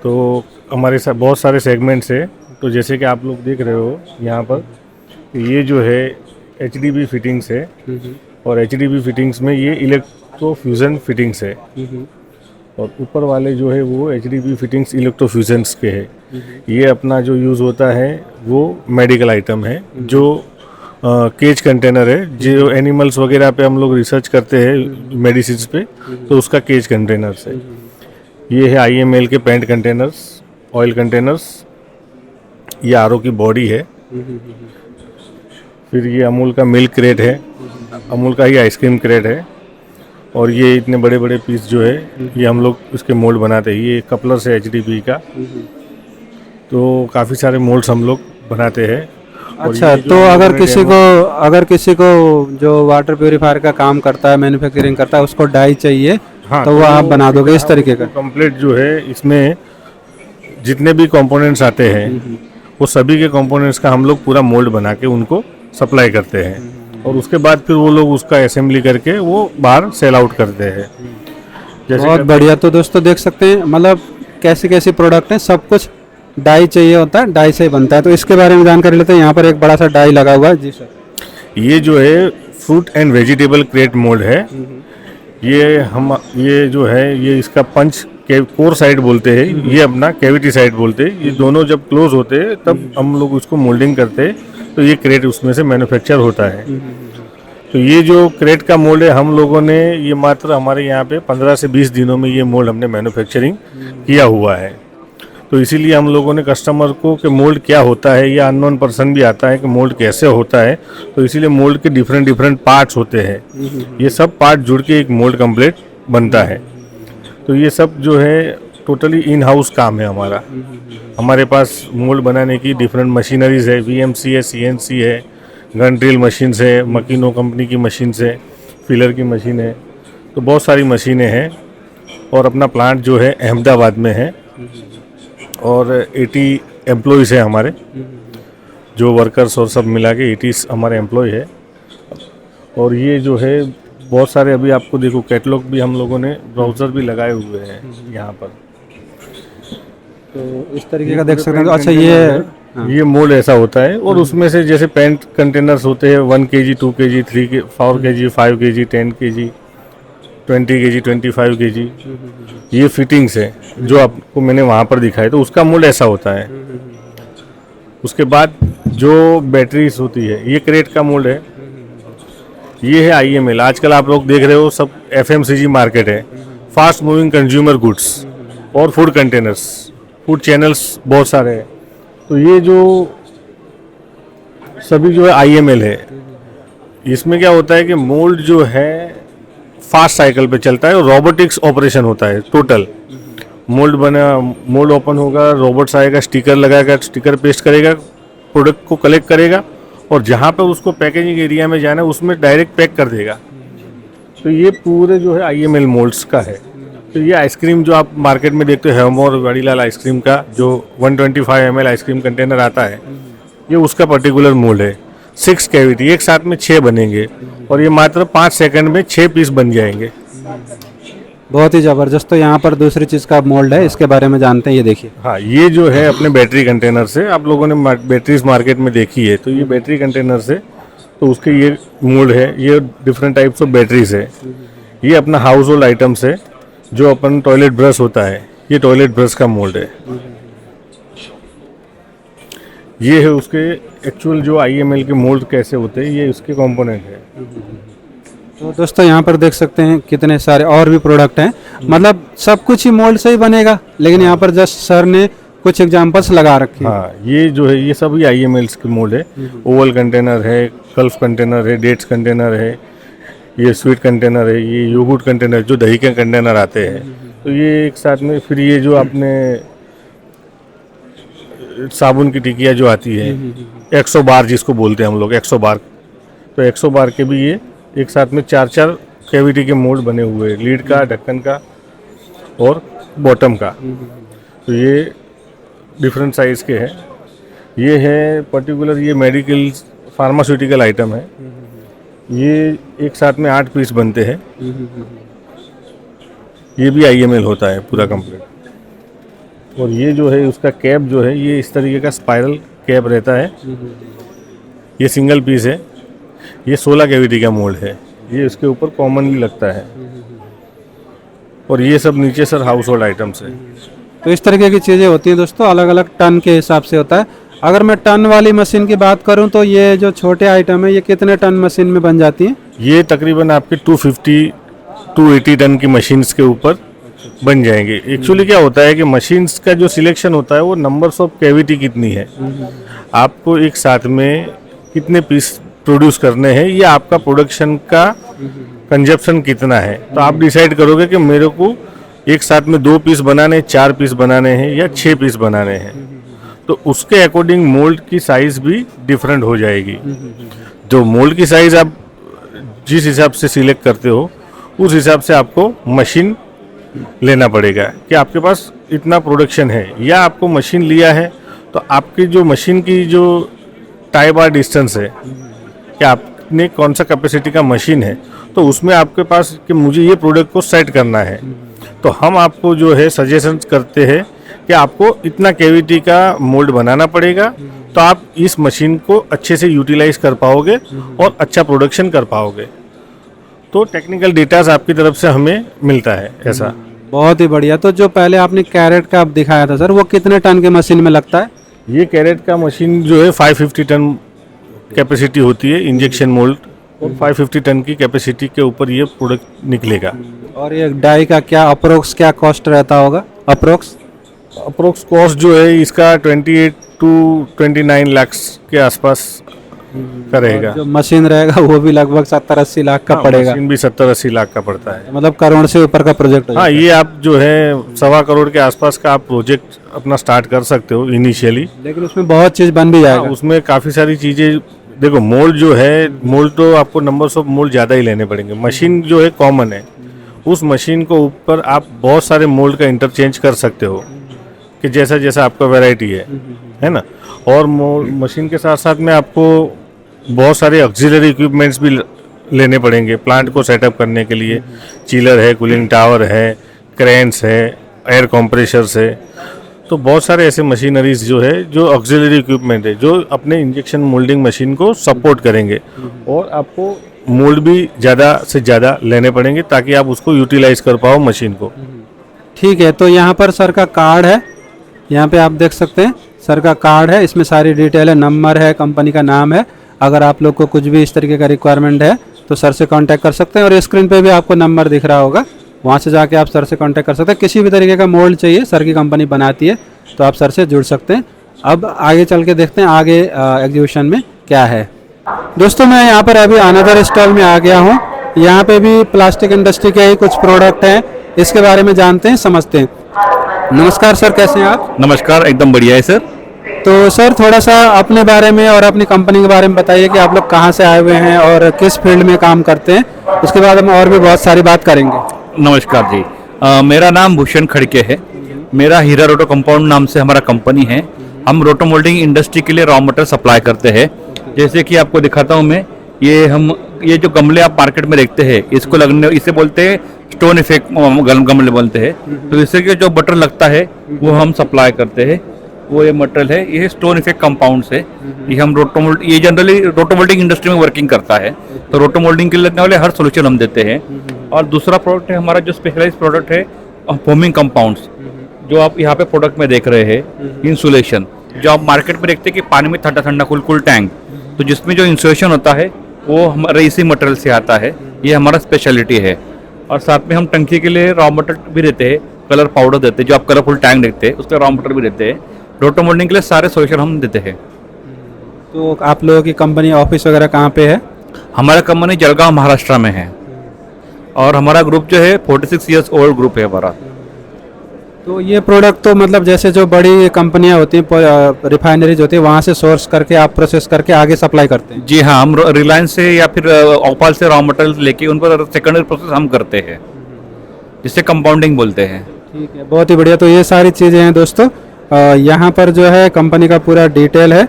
C: तो हमारे साथ बहुत सारे सेगमेंट्स है। तो जैसे कि आप लोग देख रहे हो यहाँ पर, ये जो है एचडीपी फिटिंग्स है, और एचडीपी फिटिंग्स में ये इलेक्ट्रोफ्यूजन फिटिंग्स है, और ऊपर वाले जो है वो एचडीपी फिटिंग्स इलेक्ट्रोफ्यूजन्स के है। ये अपना जो यूज़ होता है वो मेडिकल आइटम है, जो केज कंटेनर है, जो एनिमल्स वगैरह पे हम लोग रिसर्च करते हैं मेडिसिन्स पे, तो उसका केज कंटेनर्स है। ये है आईएमएल के पेंट कंटेनर्स, ऑयल कंटेनर्स, ये आरओ की बॉडी है। फिर ये अमूल का मिल्क क्रेट है, अमूल का ही आइसक्रीम क्रेट है, और ये इतने बड़े बड़े पीस जो है ये हम लोग इसके मोल्ड बनाते हैं। ये कपलर से एचडीपी का, तो काफ़ी सारे मोल्ड्स हम लोग बनाते हैं।
A: अच्छा, तो अगर किसी को जो वाटर प्योरीफायर का काम करता है, मैन्युफैक्चरिंग करता है, उसको डाई चाहिए,
C: हाँ,
A: तो वो आप बना दोगे इस तरीके का?
C: कंप्लीट जो है इसमें जितने भी कंपोनेंट्स आते हैं वो सभी के कंपोनेंट्स का हम लोग पूरा मोल्ड बना के उनको सप्लाई करते हैं, और उसके बाद फिर वो लोग उसका असेंबली करके वो बाहर सेल आउट करते हैं।
A: बहुत बढ़िया। तो दोस्तों देख सकते हैं मतलब कैसे कैसे प्रोडक्ट हैं, सब कुछ डाई चाहिए होता है, डाई से ही बनता है। तो इसके बारे में जानकारी लेते हैं। यहाँ पर एक बड़ा सा डाई लगा हुआ है। जी सर।
C: ये जो है fruit and vegetable crate mould है। ये जो है ये इसका पंच कोर साइड बोलते हैं, ये अपना कैविटी साइड बोलते हैं। ये दोनों जब क्लोज होते हैं तब हम लोग उसको मोल्डिंग करते हैं, तो ये क्रेट उसमें से मैन्युफैक्चर होता है। तो ये जो क्रेट का मोल्ड है हम लोगों ने ये मात्र हमारे यहाँ पे 15 से 20 दिनों में ये मोल्ड हमने मैन्युफैक्चरिंग किया हुआ है। तो इसीलिए हम लोगों ने कस्टमर को कि मोल्ड क्या होता है, या अननोन पर्सन भी आता है कि मोल्ड कैसे होता है, तो इसीलिए मोल्ड के डिफरेंट डिफरेंट पार्ट्स होते हैं। ये सब पार्ट जुड़ के एक मोल्ड कंप्लीट बनता है। तो ये सब जो है टोटली इन हाउस काम है हमारा। हमारे पास मोल्ड बनाने की डिफरेंट मशीनरीज है, VMC है, CNC है, गन ड्रिल मशीन है, मकीनो कंपनी की मशीन है, फिलर की मशीन है, तो बहुत सारी मशीनें हैं। और अपना प्लांट जो है अहमदाबाद में है और 80 एम्प्लॉयज़ है हमारे, जो वर्कर्स और सब मिला के 80 हमारे एम्प्लॉय है। और ये जो है बहुत सारे, अभी आपको देखो कैटलॉग भी हम लोगों ने ब्राउज़र भी लगाए हुए हैं यहाँ पर।
A: तो इस तरीके का देख सकते हैं। अच्छा,
C: ये मोल्ड ऐसा होता है। और उसमें से जैसे पेंट कंटेनर्स होते हैं 1 kg, 2 kg, 3 kg, 4 kg, 5 kg, 10 kg, 20 kg, 25 kg, ये फिटिंग्स है जो आपको मैंने वहाँ पर दिखाया, तो उसका मोल्ड ऐसा होता है। उसके बाद जो बैटरीज होती है, ये क्रेट का मोल्ड है। ये है IML। आजकल आप लोग देख रहे हो सब FMCG मार्केट है, फास्ट मूविंग कंज्यूमर गुड्स और फूड कंटेनर्स, फूड चैनल्स बहुत सारे हैं। तो ये जो सभी जो है IML है। इसमें क्या होता है कि मोल्ड जो है फास्ट साइकिल पे चलता है और रोबोटिक्स ऑपरेशन होता है टोटल। मोल्ड ओपन होगा, रोबोट्स आएगा, स्टिकर लगाएगा, स्टिकर पेस्ट करेगा, प्रोडक्ट को कलेक्ट करेगा और जहाँ पर उसको पैकेजिंग एरिया में जाना है उसमें डायरेक्ट पैक कर देगा। तो ये पूरे जो है IML मोल्ड्स का है। तो ये आइसक्रीम जो आप मार्केट में देखते हो, हेवमोर वाडीलाल आइसक्रीम का जो 125 ml आइसक्रीम कंटेनर आता है, ये उसका पर्टिकुलर मोल्ड है। 6 कैविटी, एक साथ में 6 बनेंगे और ये मात्र 5 सेकंड में 6 पीस बन जाएंगे।
A: बहुत ही ज़बरदस्त। तो यहाँ पर दूसरी चीज़ का मोल्ड है, इसके बारे में जानते हैं। ये देखिए,
C: हाँ, ये जो है अपने बैटरी कंटेनर से, आप लोगों ने बैटरीज मार्केट में देखी है, तो ये बैटरी कंटेनर से, तो उसके ये मोल्ड है। ये डिफरेंट टाइप्स ऑफ बैटरीज है। ये अपना हाउस होल्ड आइटम्स है, जो अपन टॉयलेट ब्रश होता है, ये टॉयलेट ब्रश का मोल्ड है। ये है उसके एक्चुअल जो IML के मोल्ड कैसे होते हैं, ये उसके कंपोनेंट है।
A: तो दोस्तों यहाँ पर देख सकते हैं कितने सारे और भी प्रोडक्ट हैं। मतलब सब कुछ ही मोल्ड से ही बनेगा, लेकिन यहाँ पर जस्ट सर ने कुछ एग्जांपल्स लगा रखे हैं।
C: हाँ, ये जो है ये सभी IMLs के मोल्ड है। ओवल कंटेनर है, कल्फ कंटेनर है, डेट्स कंटेनर है, ये स्वीट कंटेनर है, ये योगर्ट कंटेनर, जो दही के कंटेनर आते हैं। तो ये एक साथ में, फिर ये जो आपने साबुन की टिकिया जो आती है 100 बार जिसको बोलते हैं हम लोग, 100 बार, तो 100 बार के भी ये एक साथ में 4-4 कैविटी के मोल्ड बने हुए हैं, लीड का, ढक्कन का और बॉटम का। तो ये डिफरेंट साइज़ के हैं। ये है पर्टिकुलर, ये मेडिकल फार्मास्यूटिकल आइटम है। ये एक साथ में 8 पीस बनते हैं। ये भी IML होता है पूरा कंप्लीट। और ये जो है उसका कैप जो है, ये इस तरीके का स्पाइरल कैप रहता है। ये सिंगल पीस है। ये 16 कैविटी का मोल्ड है। ये इसके ऊपर कॉमनली लगता है। और ये सब नीचे सर हाउस होल्ड आइटम्स है।
A: तो इस तरीके की चीज़ें होती हैं दोस्तों, अलग अलग टन के हिसाब से होता है। अगर मैं टन वाली मशीन की बात करूं तो ये जो छोटे आइटम है, ये कितने टन मशीन में बन जाती हैं?
C: ये तकरीबन आपके 250-280 टन की मशीन्स के ऊपर बन जाएंगे। एक्चुअली क्या होता है कि मशीन्स का जो सिलेक्शन होता है वो नंबर्स ऑफ कैविटी कितनी है, आपको एक साथ में कितने पीस प्रोड्यूस करने हैं, या आपका प्रोडक्शन का कंजप्शन कितना है। तो आप डिसाइड करोगे कि मेरे को एक साथ में 2 पीस बनाने, 4 पीस बनाने हैं या 6 पीस बनाने हैं। तो उसके अकॉर्डिंग मोल्ड की साइज़ भी डिफरेंट हो जाएगी। जो मोल्ड की साइज़ आप जिस हिसाब से सिलेक्ट करते हो, उस हिसाब से आपको मशीन लेना पड़ेगा कि आपके पास इतना प्रोडक्शन है। या आपको मशीन लिया है तो आपकी जो मशीन की जो टाई बार डिस्टेंस है, कि आपने कौन सा कैपेसिटी का मशीन है, तो उसमें आपके पास कि मुझे ये प्रोडक्ट को सेट करना है, तो हम आपको जो है सजेशन करते हैं कि आपको इतना कैविटी का मोल्ड बनाना पड़ेगा, तो आप इस मशीन को अच्छे से यूटिलाइज कर पाओगे और अच्छा प्रोडक्शन कर पाओगे। तो टेक्निकल डेटाज आपकी तरफ से हमें मिलता है ऐसा।
A: बहुत ही बढ़िया। तो जो पहले आपने कैरेट का दिखाया था सर, वो कितने टन के मशीन में लगता है?
C: ये कैरेट का मशीन जो है 550 टन कैपेसिटी होती है इंजेक्शन मोल्ड, और 550 टन की कैपेसिटी के ऊपर ये प्रोडक्ट निकलेगा।
A: और ये डाई का क्या अप्रोक्स क्या कॉस्ट रहता होगा? अप्रोक्स
C: अप्रोक्स कॉस्ट जो है इसका 28 टू 29 लाख के आसपास का रहेगा।
A: जो मशीन रहेगा वो भी लगभग 70-80 लाख का पड़ेगा।
C: मशीन भी 70-80 लाख का पड़ता है।
A: मतलब करोड़ से ऊपर का प्रोजेक्ट हो
C: हाँ,
A: जाता
C: ये आप जो है 1.25 करोड़ के आसपास का आप प्रोजेक्ट अपना स्टार्ट कर सकते हो इनिशियली।
A: है। लेकिन उसमें बहुत चीज़ बन भी जाएगा।
C: उसमें काफ़ी सारी चीज़ें, देखो मोल्ड जो है, मोल्ड तो आपको नंबर्स ऑफ मोल्ड ज़्यादा ही लेने पड़ेंगे। मशीन जो है कॉमन है, उस मशीन को ऊपर आप बहुत सारे मोल्ड का इंटरचेंज कर सकते हो कि जैसा जैसा आपका वैरायटी है ना। और मशीन के साथ साथ में आपको बहुत सारे ऑक्सिलरी इक्विपमेंट्स भी लेने पड़ेंगे प्लांट को सेटअप करने के लिए। चिलर है, कूलिंग टावर है, क्रेन्स है, एयर कंप्रेशर्स है। तो बहुत सारे ऐसे मशीनरीज जो है, जो ऑक्सिलरी इक्विपमेंट है, जो अपने इंजेक्शन मोल्डिंग मशीन को सपोर्ट करेंगे। और आपको मोल्ड भी ज़्यादा से ज़्यादा लेने पड़ेंगे ताकि आप उसको यूटिलाइज कर पाओ मशीन को।
A: ठीक है, तो यहाँ पर सर का कार्ड है, यहाँ पे आप देख सकते हैं सर का कार्ड है, इसमें सारी डिटेल है, नंबर है, कंपनी का नाम है। अगर आप लोग को कुछ भी इस तरीके का रिक्वायरमेंट है तो सर से कांटेक्ट कर सकते हैं। और स्क्रीन पे भी आपको नंबर दिख रहा होगा, वहाँ से जाके आप सर से कांटेक्ट कर सकते हैं। किसी भी तरीके का मोल्ड चाहिए, सर की कंपनी बनाती है, तो आप सर से जुड़ सकते हैं। अब आगे चल के देखते हैं आगे एग्जीबिशन में क्या है। दोस्तों, मैं यहाँ पर अभी अनदर स्टॉल में आ गया हूँ। यहाँ पे भी प्लास्टिक इंडस्ट्री के ही कुछ प्रोडक्ट हैं, इसके बारे में जानते हैं, समझते हैं। नमस्कार सर, कैसे हैं आप?
D: नमस्कार, एकदम बढ़िया है सर।
A: तो सर थोड़ा सा अपने बारे में और अपनी कंपनी के बारे में बताइए कि आप लोग कहाँ से आए हुए हैं और किस फील्ड में काम करते हैं। उसके बाद हम और भी बहुत सारी बात करेंगे।
D: नमस्कार जी, मेरा नाम भूषण खड़के है। मेरा हीरा रोटो कंपाउंड नाम से हमारा कंपनी है। हम रोटो मोल्डिंग इंडस्ट्री के लिए रॉ मटेरियल सप्लाई करते हैं। जैसे कि आपको दिखाता हूँ मैं, ये जो गमले आप मार्केट में देखते हैं, इसको लगने, इसे बोलते हैं स्टोन इफेक्ट गमले बोलते हैं। तो इससे कि जो बटर लगता है वो हम सप्लाई करते हैं। वो ये मटेरियल है, ये स्टोन इफेक्ट कंपाउंड से। ये हम ये जनरली रोटो मोल्डिंग इंडस्ट्री में वर्किंग करता है। तो रोटो मोल्डिंग के लिए लगने वाले हर सोल्यूशन हम देते हैं। और दूसरा प्रोडक्ट है हमारा जो स्पेशलाइज प्रोडक्ट है, फोमिंग कंपाउंड्स, जो आप यहाँ पे प्रोडक्ट में देख रहे हैं। इंसुलेशन, जो आप मार्केट में देखते हैं कि पानी में ठंडा ठंडा कुल टैंक, तो जिसमें जो इंसुलेशन होता है वो हमारे इसी मटेरियल से आता है। ये हमारा स्पेशलिटी है। और साथ में हम टंकी के लिए रॉ मटेरियल भी देते हैं, कलर पाउडर देते हैं, जो आप कलरफुल टैंक देखते हैं उसका रॉ मटेरियल भी देते हैं। रोटो मोल्डिंग के लिए सारे सोल्यूशन हम देते हैं।
A: तो आप लोगों की कंपनी ऑफिस वगैरह कहाँ पे है?
D: हमारा कंपनी जलगांव महाराष्ट्र में है। और हमारा ग्रुप जो है 46 ईयर्स ओल्ड ग्रुप है हमारा।
A: तो ये प्रोडक्ट तो मतलब जैसे जो बड़ी कंपनियां होती हैं, रिफाइनरीज होती है, वहाँ से सोर्स करके आप प्रोसेस करके आगे सप्लाई करते हैं?
D: जी हाँ, हम रिलायंस से या फिर ओपाल से रॉ मटेरियल लेके उन पर सेकेंडरी प्रोसेस हम करते हैं, जिससे कंपाउंडिंग बोलते हैं।
A: ठीक है, बहुत ही बढ़िया। तो ये सारी चीज़ें हैं दोस्तों। यहाँ पर जो है कंपनी का पूरा डिटेल है।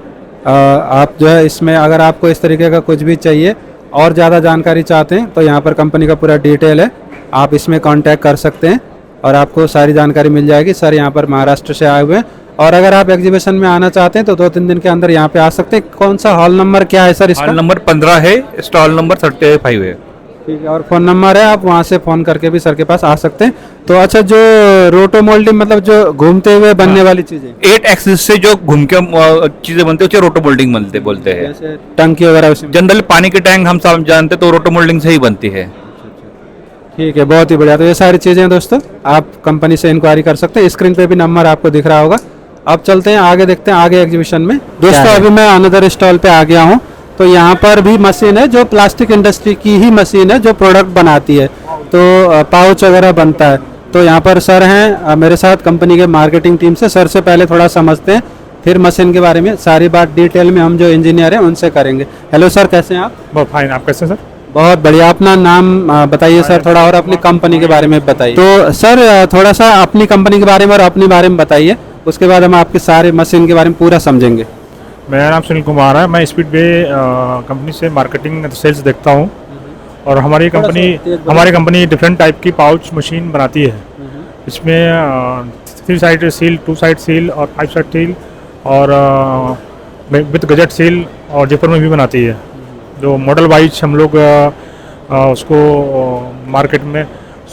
A: आप जो है इसमें अगर आपको इस तरीके का कुछ भी चाहिए और ज़्यादा जानकारी चाहते हैं तो यहाँ पर कंपनी का पूरा डिटेल है, आप इसमें कांटेक्ट कर सकते हैं और आपको सारी जानकारी मिल जाएगी। सर यहाँ पर महाराष्ट्र से आए हुए हैं। और अगर आप एग्जीबिशन में आना चाहते हैं तो 2-3 दिन के अंदर यहाँ पे आ सकते हैं। कौन सा हॉल नंबर क्या है सर इसका?
D: हॉल नंबर 15 है, स्टॉल नंबर 35 है।
A: ठीक है, और फ़ोन नंबर है, आप वहाँ से फ़ोन करके भी सर के पास आ सकते हैं। तो अच्छा, जो रोटो मोल्डिंग मतलब जो घूमते हुए बनने वाली चीज़ें,
D: 8 एक्सिस से जो घूम के चीजें बनती है उसे रोटो मोल्डिंग बोलते हैं।
A: जैसे टंकी वगैरह उसमें?
D: जनरली पानी के टैंक हम सब जानते तो रोटो मोल्डिंग से ही बनती है।
A: ठीक है, बहुत ही बढ़िया। तो ये सारी चीज़ें हैं दोस्तों, आप कंपनी से इंक्वायरी कर सकते हैं। स्क्रीन पे भी नंबर आपको दिख रहा होगा। अब चलते हैं आगे, देखते हैं आगे एग्जीबिशन में दोस्तों। अभी मैं अनदर स्टॉल पे आ गया हूँ। तो यहाँ पर भी मशीन है, जो प्लास्टिक इंडस्ट्री की ही मशीन है, जो प्रोडक्ट बनाती है, तो पाउच वगैरह बनता है। तो यहाँ पर सर हैं मेरे साथ कंपनी के मार्केटिंग टीम से। सर से पहले थोड़ा समझते हैं, फिर मशीन के बारे में सारी बात डिटेल में हम जो इंजीनियर हैं उनसे करेंगे। हेलो सर, कैसे हैं आप?
E: बहुत फाइन, आप कैसे सर?
A: बहुत बढ़िया। अपना नाम बताइए सर थोड़ा, और अपनी कंपनी के बारे में बताइए। तो सर थोड़ा सा अपनी कंपनी के बारे में और अपने बारे में बताइए, उसके बाद हम आपके सारे मशीन के बारे में पूरा समझेंगे।
E: मेरा नाम सुनील कुमार है। मैं स्पीडवे कंपनी से मार्केटिंग सेल्स देखता हूँ। और हमारी कंपनी डिफरेंट टाइप की पाउच मशीन बनाती है। इसमें 3 साइड सील, 2 साइड सील और 5 साइड सील और विद गजेट सील और जिपर में भी बनाती है। जो मॉडल वाइज हम लोग उसको मार्केट में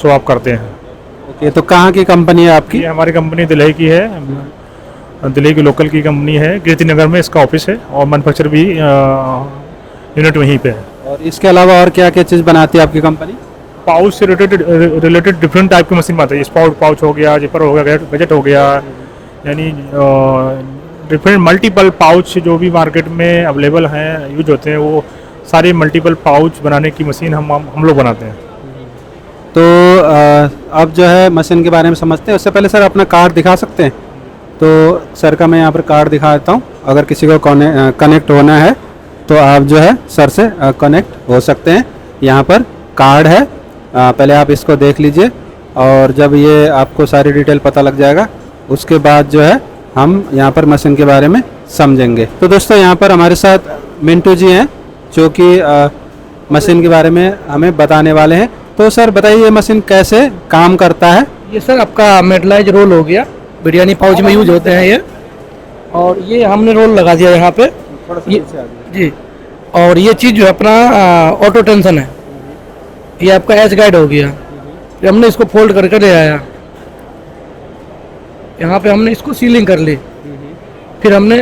E: शो ऑफ करते हैं।
A: ओके, तो कहाँ की कंपनी है आपकी?
E: ये हमारी कंपनी दिल्ली की है, दिल्ली की लोकल की कंपनी है। कीर्ति नगर में इसका ऑफिस है और मैन्युफैक्चर भी यूनिट वहीं पे है।
A: और इसके अलावा और क्या क्या चीज़ बनाती है आपकी कंपनी?
E: पाउच से रिलेटेड डिफरेंट टाइप की मशीन बनाती है। स्पाउट पाउच हो गया, जिपर हो गया, गजेट हो गया, यानी डिफरेंट मल्टीपल पाउच जो भी मार्केट में अवेलेबल हैं यूज होते हैं, वो सारे मल्टीपल पाउच बनाने की मशीन हम लोग बनाते हैं।
A: तो अब जो है मशीन के बारे में समझते हैं। उससे पहले सर अपना कार्ड दिखा सकते हैं? तो सर का मैं यहाँ पर कार्ड दिखा देता हूँ। अगर किसी को कनेक्ट होना है तो आप जो है सर से कनेक्ट हो सकते हैं। यहाँ पर कार्ड है, पहले आप इसको देख लीजिए और जब ये आपको सारी डिटेल पता लग जाएगा उसके बाद जो है हम यहाँ पर मशीन के बारे में समझेंगे। तो दोस्तों यहाँ पर हमारे साथ मिंटू जी हैं जो कि मशीन के बारे में हमें बताने वाले हैं। तो सर बताइए ये मशीन कैसे काम करता है?
F: ये सर आपका मेटलाइज रोल हो गया, बिरयानी पाउच में यूज होते हैं ये, और ये हमने रोल लगा दिया यहाँ पे जी। और ये चीज़ जो है अपना ऑटो टेंशन है, ये आपका एच गाइड हो गया। ये हमने इसको फोल्ड करके ले आया, यहाँ पे हमने इसको सीलिंग कर ली, फिर हमने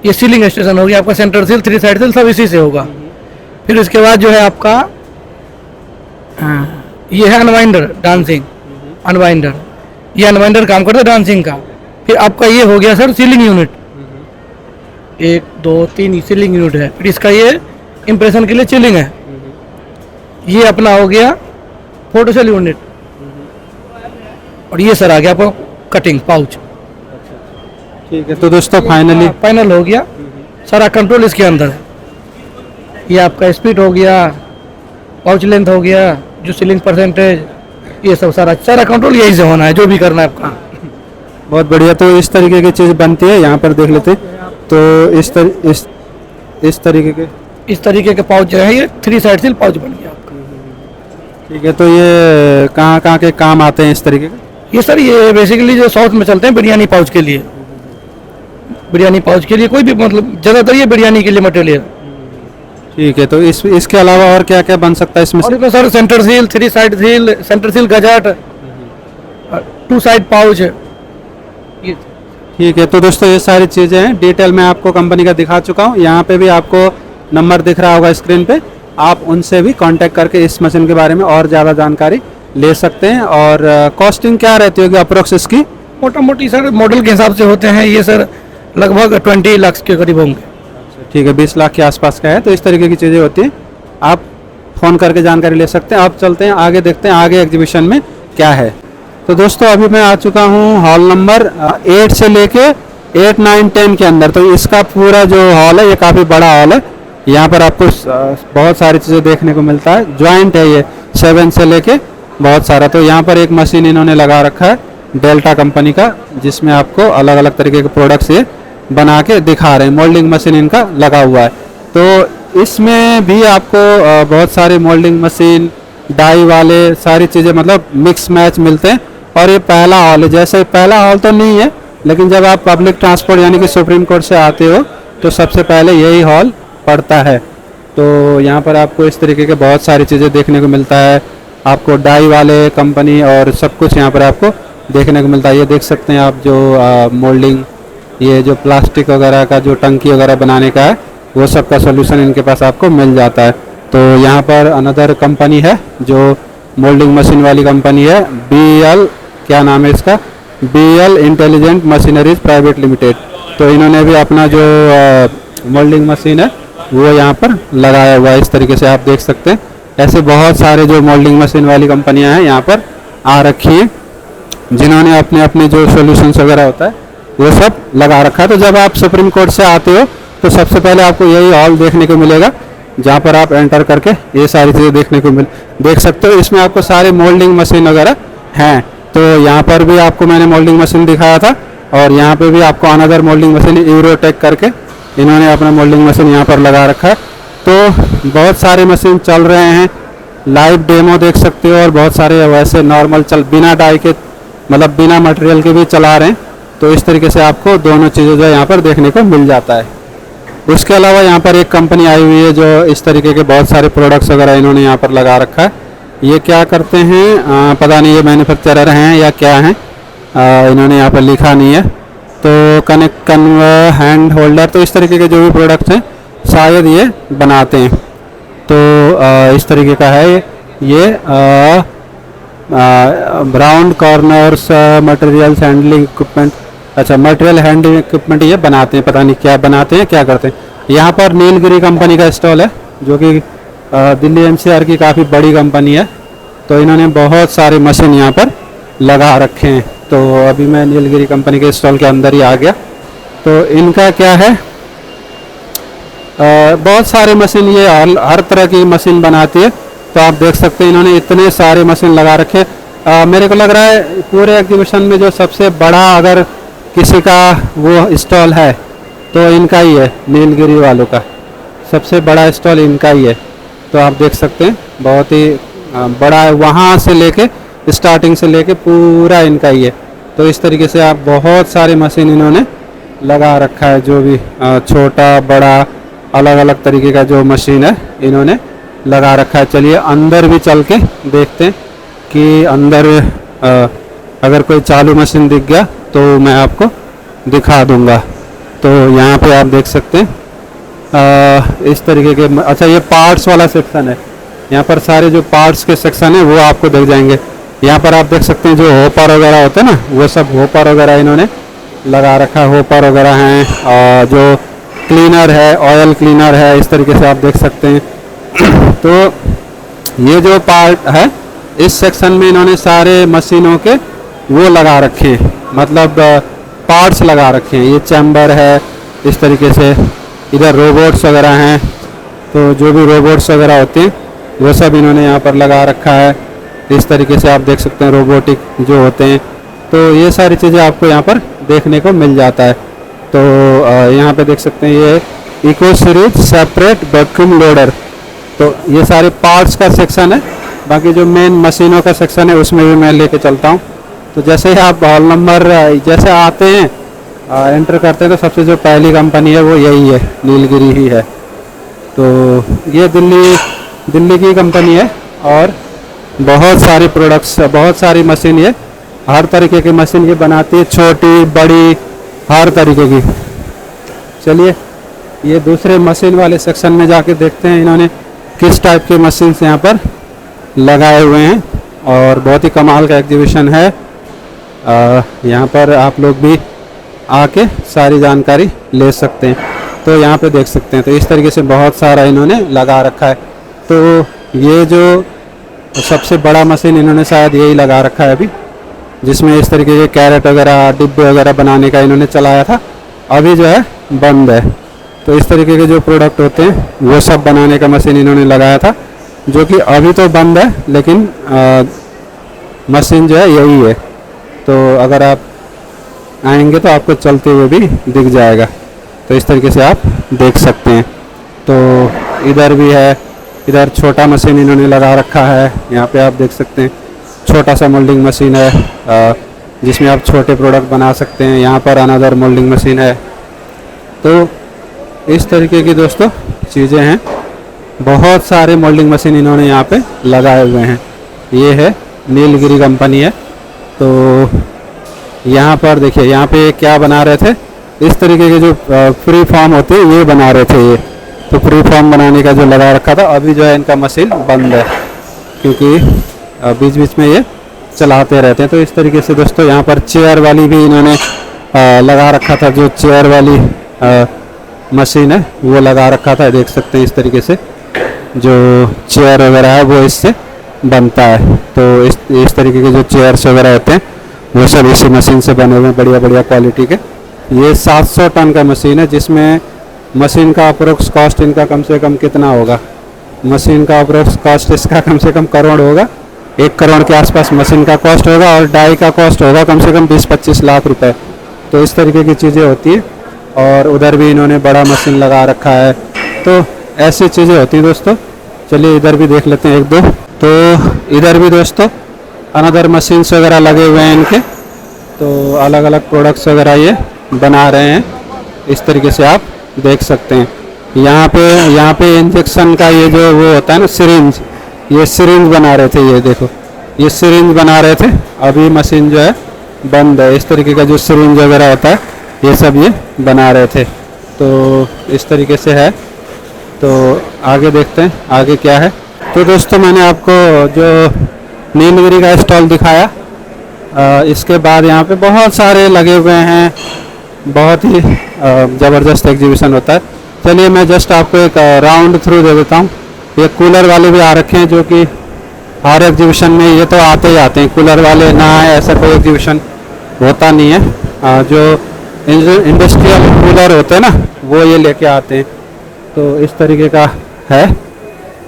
F: ये सीलिंग स्टेशन हो गया आपका, सेंटर सील 3 साइड सील सब इसी से होगा। फिर इसके बाद जो है आपका ये है अनवाइंडर डांसिंग, अनवाइंडर, ये अनवाइंडर काम करता है डांसिंग का। फिर आपका ये हो गया sir ceiling unit, 1 2 3 ceiling unit है। फिर इसका ये इम्प्रेशन के लिए चिलिंग है। ये अपना हो गया फोटो सेल यूनिट, और ये सर आ गया आपको कटिंग पाउच।
A: ठीक है, तो दोस्तों
F: फाइनल हो गया, सारा कंट्रोल इसके अंदर है। ये आपका स्पीड हो गया, पाउच लेंथ हो गया, जो सीलिंग परसेंटेज, ये सब सारा कंट्रोल यही से होना है, जो भी करना है आपका।
A: बहुत बढ़िया। तो इस तरीके की चीज़ बनती है, यहाँ पर देख लेते हैं। तो इस तरीके के
F: पाउच जो है ये 3 साइड सील पाउच बन गया आपका।
A: ठीक है, तो ये कहाँ के काम आते हैं इस तरीके के?
F: ये सर ये बेसिकली जो साउथ में चलते हैं बिरयानी पाउच के लिए, बिरयानी पाउच के लिए कोई भी मतलब ज़्यादातर ये बिरयानी के लिए मटेरियल।
A: ठीक है, तो इसके अलावा और क्या क्या बन सकता है इसमें?
F: और इसमें sir center seal, 3 side seal, center seal गजाट, 2 साइड पाउच।
A: ठीक है, तो दोस्तों ये सारी चीज़ें हैं, डिटेल में आपको कंपनी का दिखा चुका हूँ। यहाँ पे भी आपको नंबर दिख रहा होगा स्क्रीन पे, आप उनसे भी कांटेक्ट करके इस मशीन के बारे में और ज़्यादा जानकारी ले सकते हैं। और कॉस्टिंग क्या रहती होगी अप्रोक्स इसकी?
F: मोटा मोटी सर मॉडल के हिसाब से होते हैं ये सर, लगभग 20 लाख के करीब होंगे।
A: ठीक है, 20 लाख के आसपास का है। तो इस तरीके की चीज़ें होती हैं, आप फ़ोन करके जानकारी ले सकते हैं। आप चलते हैं आगे, देखते हैं आगे एग्जीबिशन में क्या है। तो दोस्तों अभी मैं आ चुका हूँ हॉल नंबर 8 से लेके 8 9 10 के अंदर। तो इसका पूरा जो हॉल है ये काफ़ी बड़ा हॉल है। यहाँ पर आपको बहुत सारी चीज़ें देखने को मिलता है। जॉइंट है ये 7 से लेके बहुत सारा। तो यहाँ पर एक मशीन इन्होंने लगा रखा है डेल्टा कंपनी का, जिसमें आपको अलग अलग तरीके के प्रोडक्ट्स ये बना के दिखा रहे हैं। मोल्डिंग मशीन इनका लगा हुआ है। तो इसमें भी आपको बहुत सारे मोल्डिंग मशीन, डाई वाले सारी चीज़ें मतलब मिक्स मैच मिलते हैं। और ये पहला हॉल है, जैसे पहला हॉल तो नहीं है, लेकिन जब आप पब्लिक ट्रांसपोर्ट यानी कि सुप्रीम कोर्ट से आते हो तो सबसे पहले यही हॉल पड़ता है। तो यहाँ पर आपको इस तरीके के बहुत सारी चीज़ें देखने को मिलता है। आपको डाई वाले कंपनी और सब कुछ यहाँ पर आपको देखने को मिलता है। ये देख सकते हैं आप जो मोल्डिंग, ये जो प्लास्टिक वगैरह का जो टंकी वगैरह बनाने का है वो सब का सोल्यूशन इनके पास आपको मिल जाता है। तो यहाँ पर अनदर कंपनी है जो मोल्डिंग मशीन वाली कंपनी है, BL, क्या नाम है इसका, BL intelligent machineries private limited. तो इन्होंने भी अपना जो मोल्डिंग मशीन है वो यहाँ पर लगाया हुआ है। इस तरीके से आप देख सकते हैं। ऐसे बहुत सारे जो मोल्डिंग मशीन वाली कंपनियाँ हैं यहाँ पर आ रखी हैं, जिन्होंने अपने अपने जो सोल्यूशंस वगैरह होता है वो सब लगा रखा है। तो जब आप सुप्रीम कोर्ट से आते हो तो सबसे पहले आपको यही हॉल देखने को मिलेगा, जहाँ पर आप एंटर करके ये सारी चीज़ें देखने को देख सकते हो। इसमें आपको सारे मोल्डिंग मशीन वगैरह हैं। तो यहाँ पर भी आपको मैंने मोल्डिंग मशीन दिखाया था, और यहाँ पे भी आपको अनदर मोल्डिंग मशीन यूरोटेक करके इन्होंने अपना मोल्डिंग मशीन यहाँ पर लगा रखा है। तो बहुत सारे मशीन चल रहे हैं, लाइव डेमो देख सकते हो, और बहुत सारे वैसे नॉर्मल बिना डाई के मतलब बिना मटेरियल के भी चला रहे हैं। तो इस तरीके से आपको दोनों चीज़ें जो यहाँ पर देखने को मिल जाता है। उसके अलावा यहाँ पर एक कंपनी आई हुई है जो इस तरीके के बहुत सारे प्रोडक्ट्स वगैरह इन्होंने यहाँ पर लगा रखा है। ये क्या करते हैं पता नहीं, ये मैन्युफैक्चरर हैं या क्या हैं, इन्होंने यहाँ पर लिखा नहीं है। तो कनेक्ट हैंड होल्डर, तो इस तरीके के जो भी प्रोडक्ट्स हैं शायद ये बनाते हैं। तो इस तरीके का है ये round corners, materials handling equipment, अच्छा मटेरियल हैंडलिंग इक्विपमेंट ये बनाते हैं, पता नहीं क्या बनाते हैं क्या करते हैं। यहाँ पर नीलगिरी कंपनी का स्टॉल है जो कि दिल्ली एनसीआर की काफ़ी बड़ी कंपनी है। तो इन्होंने बहुत सारे मशीन यहाँ पर लगा रखे हैं। तो अभी मैं नीलगिरी कंपनी के स्टॉल के अंदर ही आ गया। तो इनका क्या है, बहुत सारे मशीन ये हर तरह की मशीन बनाती है। तो आप देख सकते हैं इन्होंने इतने सारे मशीन लगा रखे। मेरे को लग रहा है पूरे एग्जीबिशन में जो सबसे बड़ा अगर किसी का वो स्टॉल है तो इनका ही है, नीलगिरी वालों का सबसे बड़ा स्टॉल इनका ही है। तो आप देख सकते हैं बहुत ही बड़ा है, वहाँ से लेके स्टार्टिंग से लेके पूरा इनका ही है। तो इस तरीके से आप बहुत सारे मशीन इन्होंने लगा रखा है, जो भी छोटा बड़ा अलग अलग तरीके का जो मशीन है इन्होंने लगा रखा है। चलिए अंदर भी चल के देखते हैं कि अंदर अगर कोई चालू मशीन दिख गया तो मैं आपको दिखा दूंगा। तो यहाँ पे आप देख सकते हैं इस तरीके के, अच्छा ये पार्ट्स वाला सेक्शन है। यहाँ पर सारे जो पार्ट्स के सेक्शन है वो आपको दिख जाएंगे। यहाँ पर आप देख सकते हैं जो होपर वगैरह होते हैं ना, वो सब होपर वगैरह इन्होंने लगा रखा है। होपर वगैरह हैं और जो क्लीनर है, ऑयल क्लीनर है, इस तरीके से आप देख सकते हैं। तो ये जो पार्ट है इस सेक्शन में इन्होंने सारे मशीनों के वो लगा रखे हैं, मतलब पार्ट्स लगा रखे हैं। ये चैम्बर है इस तरीके से, इधर रोबोट्स वगैरह हैं। तो जो भी रोबोट्स वगैरह होते हैं वो सब इन्होंने यहाँ पर लगा रखा है। इस तरीके से आप देख सकते हैं रोबोटिक जो होते हैं। तो ये सारी चीज़ें आपको यहाँ पर देखने को मिल जाता है। तो यहाँ पे देख सकते हैं ये eco series separate vacuum loader. तो ये सारे पार्ट्स का सेक्शन है। बाकी जो मेन मशीनों का सेक्शन है उसमें भी मैं लेके चलता हूँ। तो जैसे ही आप हॉल नंबर जैसे आते हैं एंटर करते हैं तो सबसे जो पहली कंपनी है वो यही है, नीलगिरी ही है। तो ये दिल्ली की कंपनी है और बहुत सारे प्रोडक्ट्स, बहुत सारी मशीन ये हर तरीके की मशीन ये बनाती है, छोटी बड़ी हर तरीके की। चलिए ये दूसरे मशीन वाले सेक्शन में जाके देखते हैं इन्होंने किस टाइप के मशीन यहाँ पर लगाए हुए हैं। और बहुत ही कमाल का एग्जीबिशन है। यहाँ पर आप लोग भी आके सारी जानकारी ले सकते हैं। तो यहाँ पे देख सकते हैं तो इस तरीके से बहुत सारा इन्होंने लगा रखा है। तो ये जो सबसे बड़ा मशीन इन्होंने शायद यही लगा रखा है अभी, जिसमें इस तरीके के कैरेट वगैरह डिब्बे वगैरह बनाने का इन्होंने चलाया था, अभी जो है बंद है। तो इस तरीके के जो प्रोडक्ट होते हैं वो सब बनाने का मशीन इन्होंने लगाया था, जो कि अभी तो बंद है लेकिन मशीन जो है यही है। तो अगर आप आएंगे तो आपको चलते हुए भी दिख जाएगा। तो इस तरीके से आप देख सकते हैं। तो इधर भी है, इधर छोटा मशीन इन्होंने लगा रखा है। यहाँ पे आप देख सकते हैं छोटा सा मोल्डिंग मशीन है जिसमें आप छोटे प्रोडक्ट बना सकते हैं। यहाँ पर अनदर मोल्डिंग मशीन है। तो इस तरीके की दोस्तों चीज़ें हैं, बहुत सारे मोल्डिंग मशीन इन्होंने यहाँ पे लगाए हुए हैं। ये है नीलगिरी कंपनी है। तो यहाँ पर देखिए यहाँ पे क्या बना रहे थे, इस तरीके के जो फ्री फॉर्म होते हैं ये बना रहे थे। ये तो फ्री फॉर्म बनाने का जो लगा रखा था, अभी जो है इनका मशीन बंद है क्योंकि बीच बीच में ये चलाते रहते हैं। तो इस तरीके से दोस्तों यहाँ पर चेयर वाली भी इन्होंने लगा रखा था, जो चेयर वाली मशीन है वो लगा रखा था। देख सकते हैं इस तरीके से जो चेयर वगैरह है वो इससे बनता है। तो इस तरीके के जो चेयर्स वगैरह होते हैं वो सब इसी मशीन से बने हुए हैं, बढ़िया बढ़िया क्वालिटी के। ये 700 टन का मशीन है, जिसमें मशीन का अप्रोक्स कॉस्ट इनका कम से कम कितना होगा, मशीन का अप्रोक्स कॉस्ट इसका कम से कम करोड़ होगा, 1 करोड़ के आसपास मशीन का कॉस्ट होगा और डाई का कॉस्ट होगा कम से कम 20-25 लाख रुपए। तो इस तरीके की चीज़ें होती हैं। और उधर भी इन्होंने बड़ा मशीन लगा रखा है। तो ऐसी चीज़ें होती हैं दोस्तों। चलिए इधर भी देख लेते हैं एक दो। तो इधर भी दोस्तों अनदर मशीन्स वगैरह लगे हुए हैं इनके। तो अलग अलग प्रोडक्ट्स वगैरह ये बना रहे हैं, इस तरीके से आप देख सकते हैं। यहाँ पे इंजेक्शन का ये जो वो होता है ना सिरिंज, ये सिरिंज बना रहे थे। ये देखो ये सिरिंज बना रहे थे, अभी मशीन जो है बंद है। इस तरीके का जो सिरिंज वगैरह होता है ये सब ये बना रहे थे। तो इस तरीके से है। तो आगे देखते हैं आगे क्या है। तो दोस्तों मैंने आपको जो नीलगिरी का स्टॉल दिखाया इसके बाद यहाँ पे बहुत सारे लगे हुए हैं, बहुत ही ज़बरदस्त एग्जीबिशन होता है। चलिए मैं जस्ट आपको एक राउंड थ्रू दे देता हूँ। ये कूलर वाले भी आ रखे हैं, जो कि हर एग्जीबिशन में ये तो आते ही आते हैं। कूलर वाले ना आए ऐसा कोई एग्जीबिशन होता नहीं है। जो इंडस्ट्रियल कूलर होते हैं ना, वो ये लेके आते हैं। तो इस तरीके का है।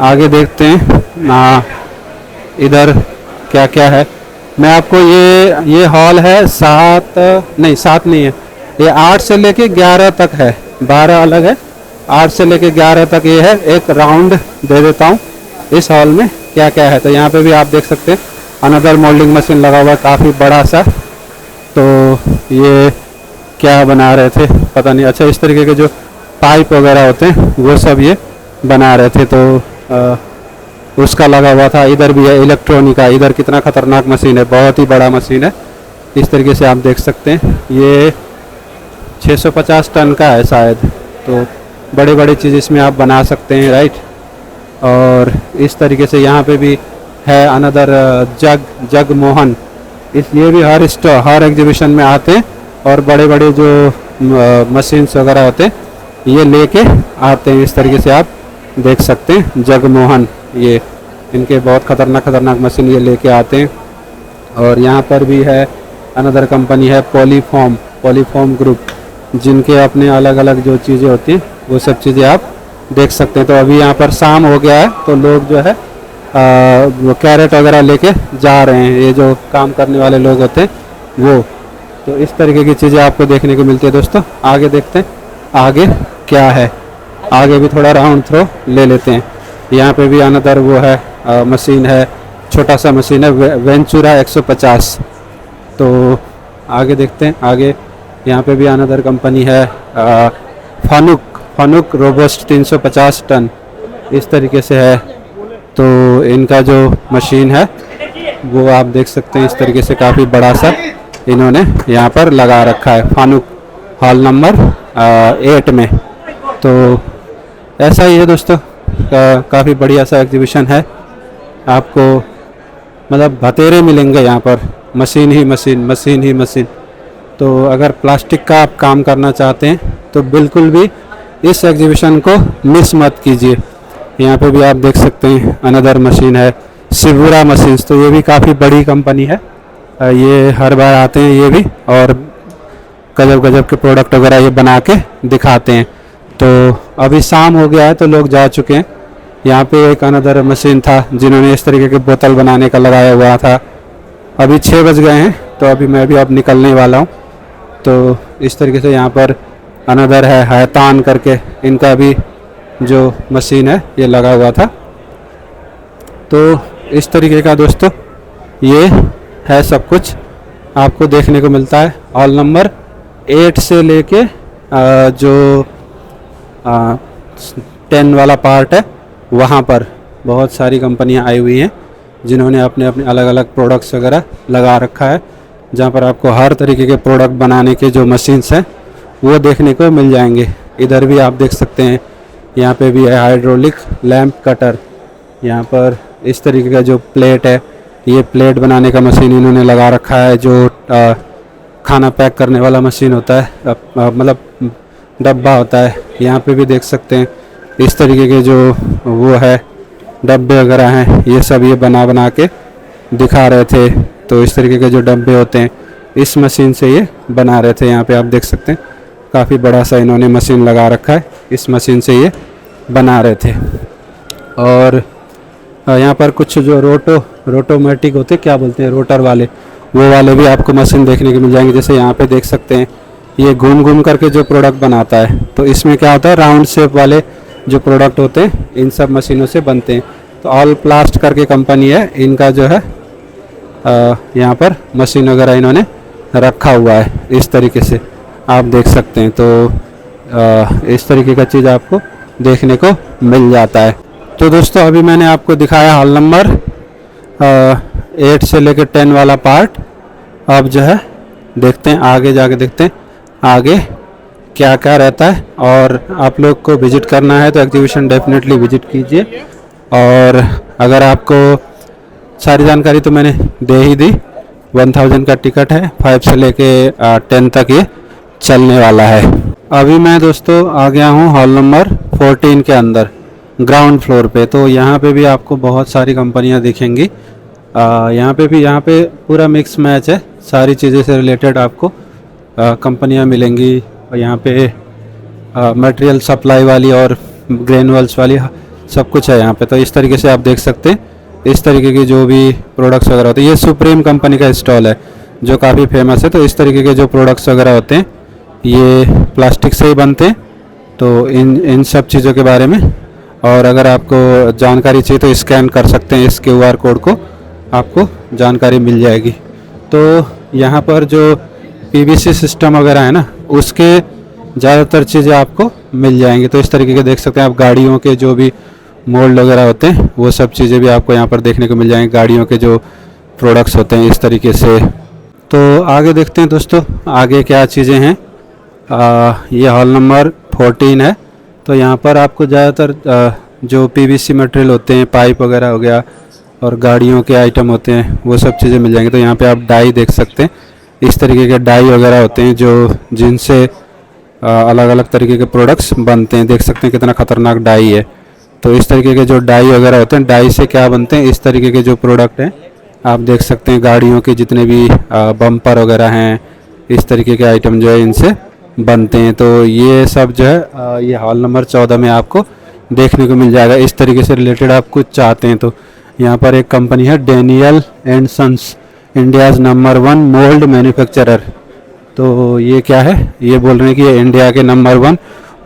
A: आगे देखते हैं इधर क्या क्या है। मैं आपको ये हॉल है 7 नहीं है, ये 8 से लेके 11 तक है, 12 अलग है, 8 से लेके 11 तक ये है। एक राउंड दे देता हूँ इस हॉल में क्या क्या है। तो यहाँ पे भी आप देख सकते हैं अनदर मोल्डिंग मशीन लगा हुआ है, काफ़ी बड़ा सा। तो ये क्या बना रहे थे पता नहीं। अच्छा, इस तरीके के जो पाइप वगैरह होते हैं वो सब ये बना रहे थे, तो उसका लगा हुआ था। इधर भी है इलेक्ट्रॉनिक का। इधर कितना खतरनाक मशीन है, बहुत ही बड़ा मशीन है। इस तरीके से आप देख सकते हैं। ये 650 टन का है शायद। तो बड़ी बड़ी चीज़ इसमें आप बना सकते हैं, राइट। और इस तरीके से यहाँ पे भी है अनदर जग मोहन। ये भी हर एग्जीबिशन में आते हैं, और बड़े बड़े जो मशीन्स वगैरह होते हैं ये लेके आते हैं। इस तरीके से आप देख सकते हैं जगमोहन, ये इनके बहुत खतरनाक मशीन ये लेके आते हैं। और यहाँ पर भी है अनदर कंपनी है पॉलीफॉर्म ग्रुप, जिनके अपने अलग अलग जो चीज़ें होती हैं वो सब चीज़ें आप देख सकते हैं। तो अभी यहाँ पर शाम हो गया है, तो लोग जो है वो कैरेट वगैरह लेके जा रहे हैं, ये जो काम करने वाले लोग होते हैं वो। तो इस तरीके की चीज़ें आपको देखने को मिलती है दोस्तों। आगे देखते हैं आगे क्या है। आगे भी थोड़ा राउंड थ्रो ले लेते हैं। यहाँ पे भी अनदर वो है मशीन है, छोटा सा मशीन है वेंचुरा 150। तो आगे देखते हैं। आगे यहाँ पे भी अनदर कंपनी है फानुक रोबस्ट 350 टन, इस तरीके से है। तो इनका जो मशीन है वो आप देख सकते हैं, इस तरीके से काफ़ी बड़ा सा इन्होंने यहाँ पर लगा रखा है फानुक हॉल नंबर 8 में। तो ऐसा ही है दोस्तों, काफ़ी बढ़िया सा एग्जीबिशन है। आपको मतलब भतेरे मिलेंगे यहाँ पर, मशीन ही मशीन। तो अगर प्लास्टिक का आप काम करना चाहते हैं तो बिल्कुल भी इस एग्जीबिशन को मिस मत कीजिए। यहाँ पे भी आप देख सकते हैं अनदर मशीन है शिवुरा मशीन्स। तो ये भी काफ़ी बड़ी कंपनी है, ये हर बार आते हैं ये भी, और गजब के प्रोडक्ट वगैरह ये बना के दिखाते हैं। तो अभी शाम हो गया है तो लोग जा चुके हैं। यहाँ पे एक अनदर मशीन था जिन्होंने इस तरीके के बोतल बनाने का लगाया हुआ था। अभी 6 बज गए हैं, तो अभी मैं भी अब निकलने वाला हूँ। तो इस तरीके से यहाँ पर अनदर है हैतान करके, इनका भी जो मशीन है ये लगा हुआ था। तो इस तरीके का दोस्तों ये है सब कुछ आपको देखने को मिलता है। हॉल नंबर 8 से लेके जो 10 वाला पार्ट है वहाँ पर बहुत सारी कंपनियाँ आई हुई हैं जिन्होंने अपने अलग अलग प्रोडक्ट्स वगैरह लगा रखा है, जहाँ पर आपको हर तरीके के प्रोडक्ट बनाने के जो मशीन्स हैं वो देखने को मिल जाएंगे। इधर भी आप देख सकते हैं, यहाँ पे भी है हाइड्रोलिक लैंप कटर। यहाँ पर इस तरीके का जो प्लेट है, ये प्लेट बनाने का मशीन इन्होंने लगा रखा है। जो खाना पैक करने वाला मशीन होता है, मतलब डब्बा होता है, यहाँ पे भी देख सकते हैं इस तरीके के जो वो है डब्बे वगैरह हैं, ये सब ये बना के दिखा रहे थे। तो इस तरीके के जो डब्बे होते हैं इस मशीन से ये बना रहे थे। यहाँ पे आप देख सकते हैं काफ़ी बड़ा सा इन्होंने मशीन लगा रखा है, इस मशीन से ये बना रहे थे। और यहाँ पर कुछ जो रोटोमेटिक होते क्या बोलते हैं, रोटर वाले, वो वाले भी आपको मशीन देखने को मिल जाएंगे। जैसे यहाँ पे देख सकते हैं ये घूम करके जो प्रोडक्ट बनाता है, तो इसमें क्या होता है राउंड शेप वाले जो प्रोडक्ट होते हैं इन सब मशीनों से बनते हैं। तो ऑल प्लास्ट करके कंपनी है, इनका जो है यहाँ पर मशीन वगैरह इन्होंने रखा हुआ है, इस तरीके से आप देख सकते हैं। तो इस तरीके का चीज़ आपको देखने को मिल जाता है। तो दोस्तों अभी मैंने आपको दिखाया हॉल नंबर 8 से लेकर 10 वाला पार्ट। अब जो है देखते हैं आगे जाके, देखते हैं आगे क्या क्या रहता है। और आप लोग को विज़िट करना है तो एग्जीबिशन डेफिनेटली विज़िट कीजिए। और अगर आपको सारी जानकारी तो मैंने दे ही दी, 1000 का टिकट है, 5 से लेके 10 तक ये चलने वाला है। अभी मैं दोस्तों आ गया हूँ हॉल नंबर 14 के अंदर, ग्राउंड फ्लोर पे। तो यहाँ पे भी आपको बहुत सारी कंपनियाँ दिखेंगी। यहाँ पे पूरा मिक्स मैच है, सारी चीज़ें से रिलेटेड आपको कंपनियाँ मिलेंगी। और यहाँ पे मटेरियल सप्लाई वाली और ग्रेनुअल्स वाली सब कुछ है यहाँ पे। तो इस तरीके से आप देख सकते हैं, इस तरीके की जो भी प्रोडक्ट्स वगैरह होते हैं, ये सुप्रीम कंपनी का स्टॉल है जो काफ़ी फेमस है। तो इस तरीके के जो प्रोडक्ट्स वगैरह होते हैं ये प्लास्टिक से ही बनते हैं। तो इन सब चीज़ों के बारे में और अगर आपको जानकारी चाहिए तो स्कैन कर सकते हैं इस QR कोड को, आपको जानकारी मिल जाएगी। तो यहाँ पर जो PVC सिस्टम वगैरह है ना, उसके ज़्यादातर चीज़ें आपको मिल जाएंगी। तो इस तरीके के देख सकते हैं आप, गाड़ियों के जो भी मोल्ड वगैरह होते हैं वो सब चीज़ें भी आपको यहाँ पर देखने को मिल जाएंगी, गाड़ियों के जो प्रोडक्ट्स होते हैं इस तरीके से। तो आगे देखते हैं दोस्तों आगे क्या चीज़ें हैं। ये हॉल नंबर 14 है। तो यहाँ पर आपको ज़्यादातर जो PVC मटेरियल होते हैं, पाइप वगैरह हो गया और गाड़ियों के आइटम होते हैं, वो सब चीज़ें मिल जाएंगी। तो यहाँ पे आप डाई देख सकते हैं, इस तरीके के डाई वगैरह होते हैं जो जिनसे अलग अलग तरीके के प्रोडक्ट्स बनते हैं। देख सकते हैं कितना ख़तरनाक डाई है। तो इस तरीके के जो डाई वगैरह होते हैं, डाई से क्या बनते हैं, इस तरीके के जो प्रोडक्ट हैं आप देख सकते हैं। गाड़ियों के जितने भी बम्पर वगैरह हैं, इस तरीके के आइटम जो है इनसे बनते हैं। तो ये सब जो है ये हॉल नंबर 14 में आपको देखने को मिल जाएगा। इस तरीके से रिलेटेड आप कुछ चाहते हैं तो यहाँ पर एक कंपनी है Daniel and Sons, India's number 1 mould manufacturer. तो ये क्या है, ये बोल रहे हैं कि ये इंडिया के नंबर 1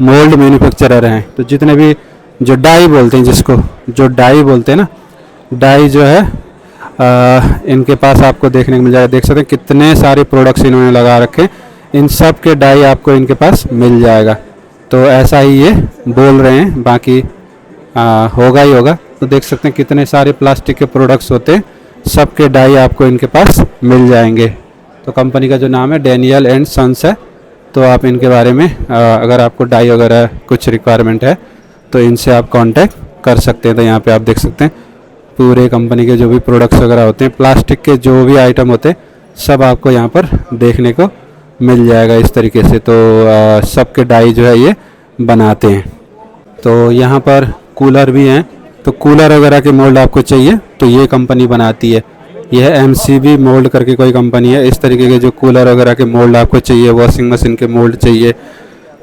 A: मोल्ड मैन्युफैक्चरर हैं। तो जितने भी जो डाई बोलते हैं, जिसको जो डाई बोलते हैं ना, डाई जो है इनके पास आपको देखने को मिल जाएगा। देख सकते हैं कितने सारे प्रोडक्ट्स इन्होंने लगा रखे हैं, इन सब के डाई आपको इनके पास मिल जाएगा। तो ऐसा ही ये बोल रहे हैं, बाकी होगा ही होगा। तो देख सकते हैं कितने सारे प्लास्टिक के प्रोडक्ट्स होते हैं, सब के डाई आपको इनके पास मिल जाएंगे। तो कंपनी का जो नाम है डैनियल एंड सन्स है। तो आप इनके बारे में अगर आपको डाई वगैरह कुछ रिक्वायरमेंट है तो इनसे आप कांटेक्ट कर सकते हैं। तो यहाँ पे आप देख सकते हैं पूरे कंपनी के जो भी प्रोडक्ट्स वगैरह होते हैं, प्लास्टिक के जो भी आइटम होते हैं, सब आपको यहाँ पर देखने को मिल जाएगा इस तरीके से। तो सब के डाई जो है ये बनाते हैं। तो यहाँ पर कूलर भी हैं। तो कूलर वगैरह के मोल्ड आपको चाहिए तो ये कंपनी बनाती है। यह MCB मोल्ड करके कोई कंपनी है। इस तरीके के जो कूलर वगैरह के मोल्ड आपको चाहिए, वॉशिंग मशीन के मोल्ड चाहिए,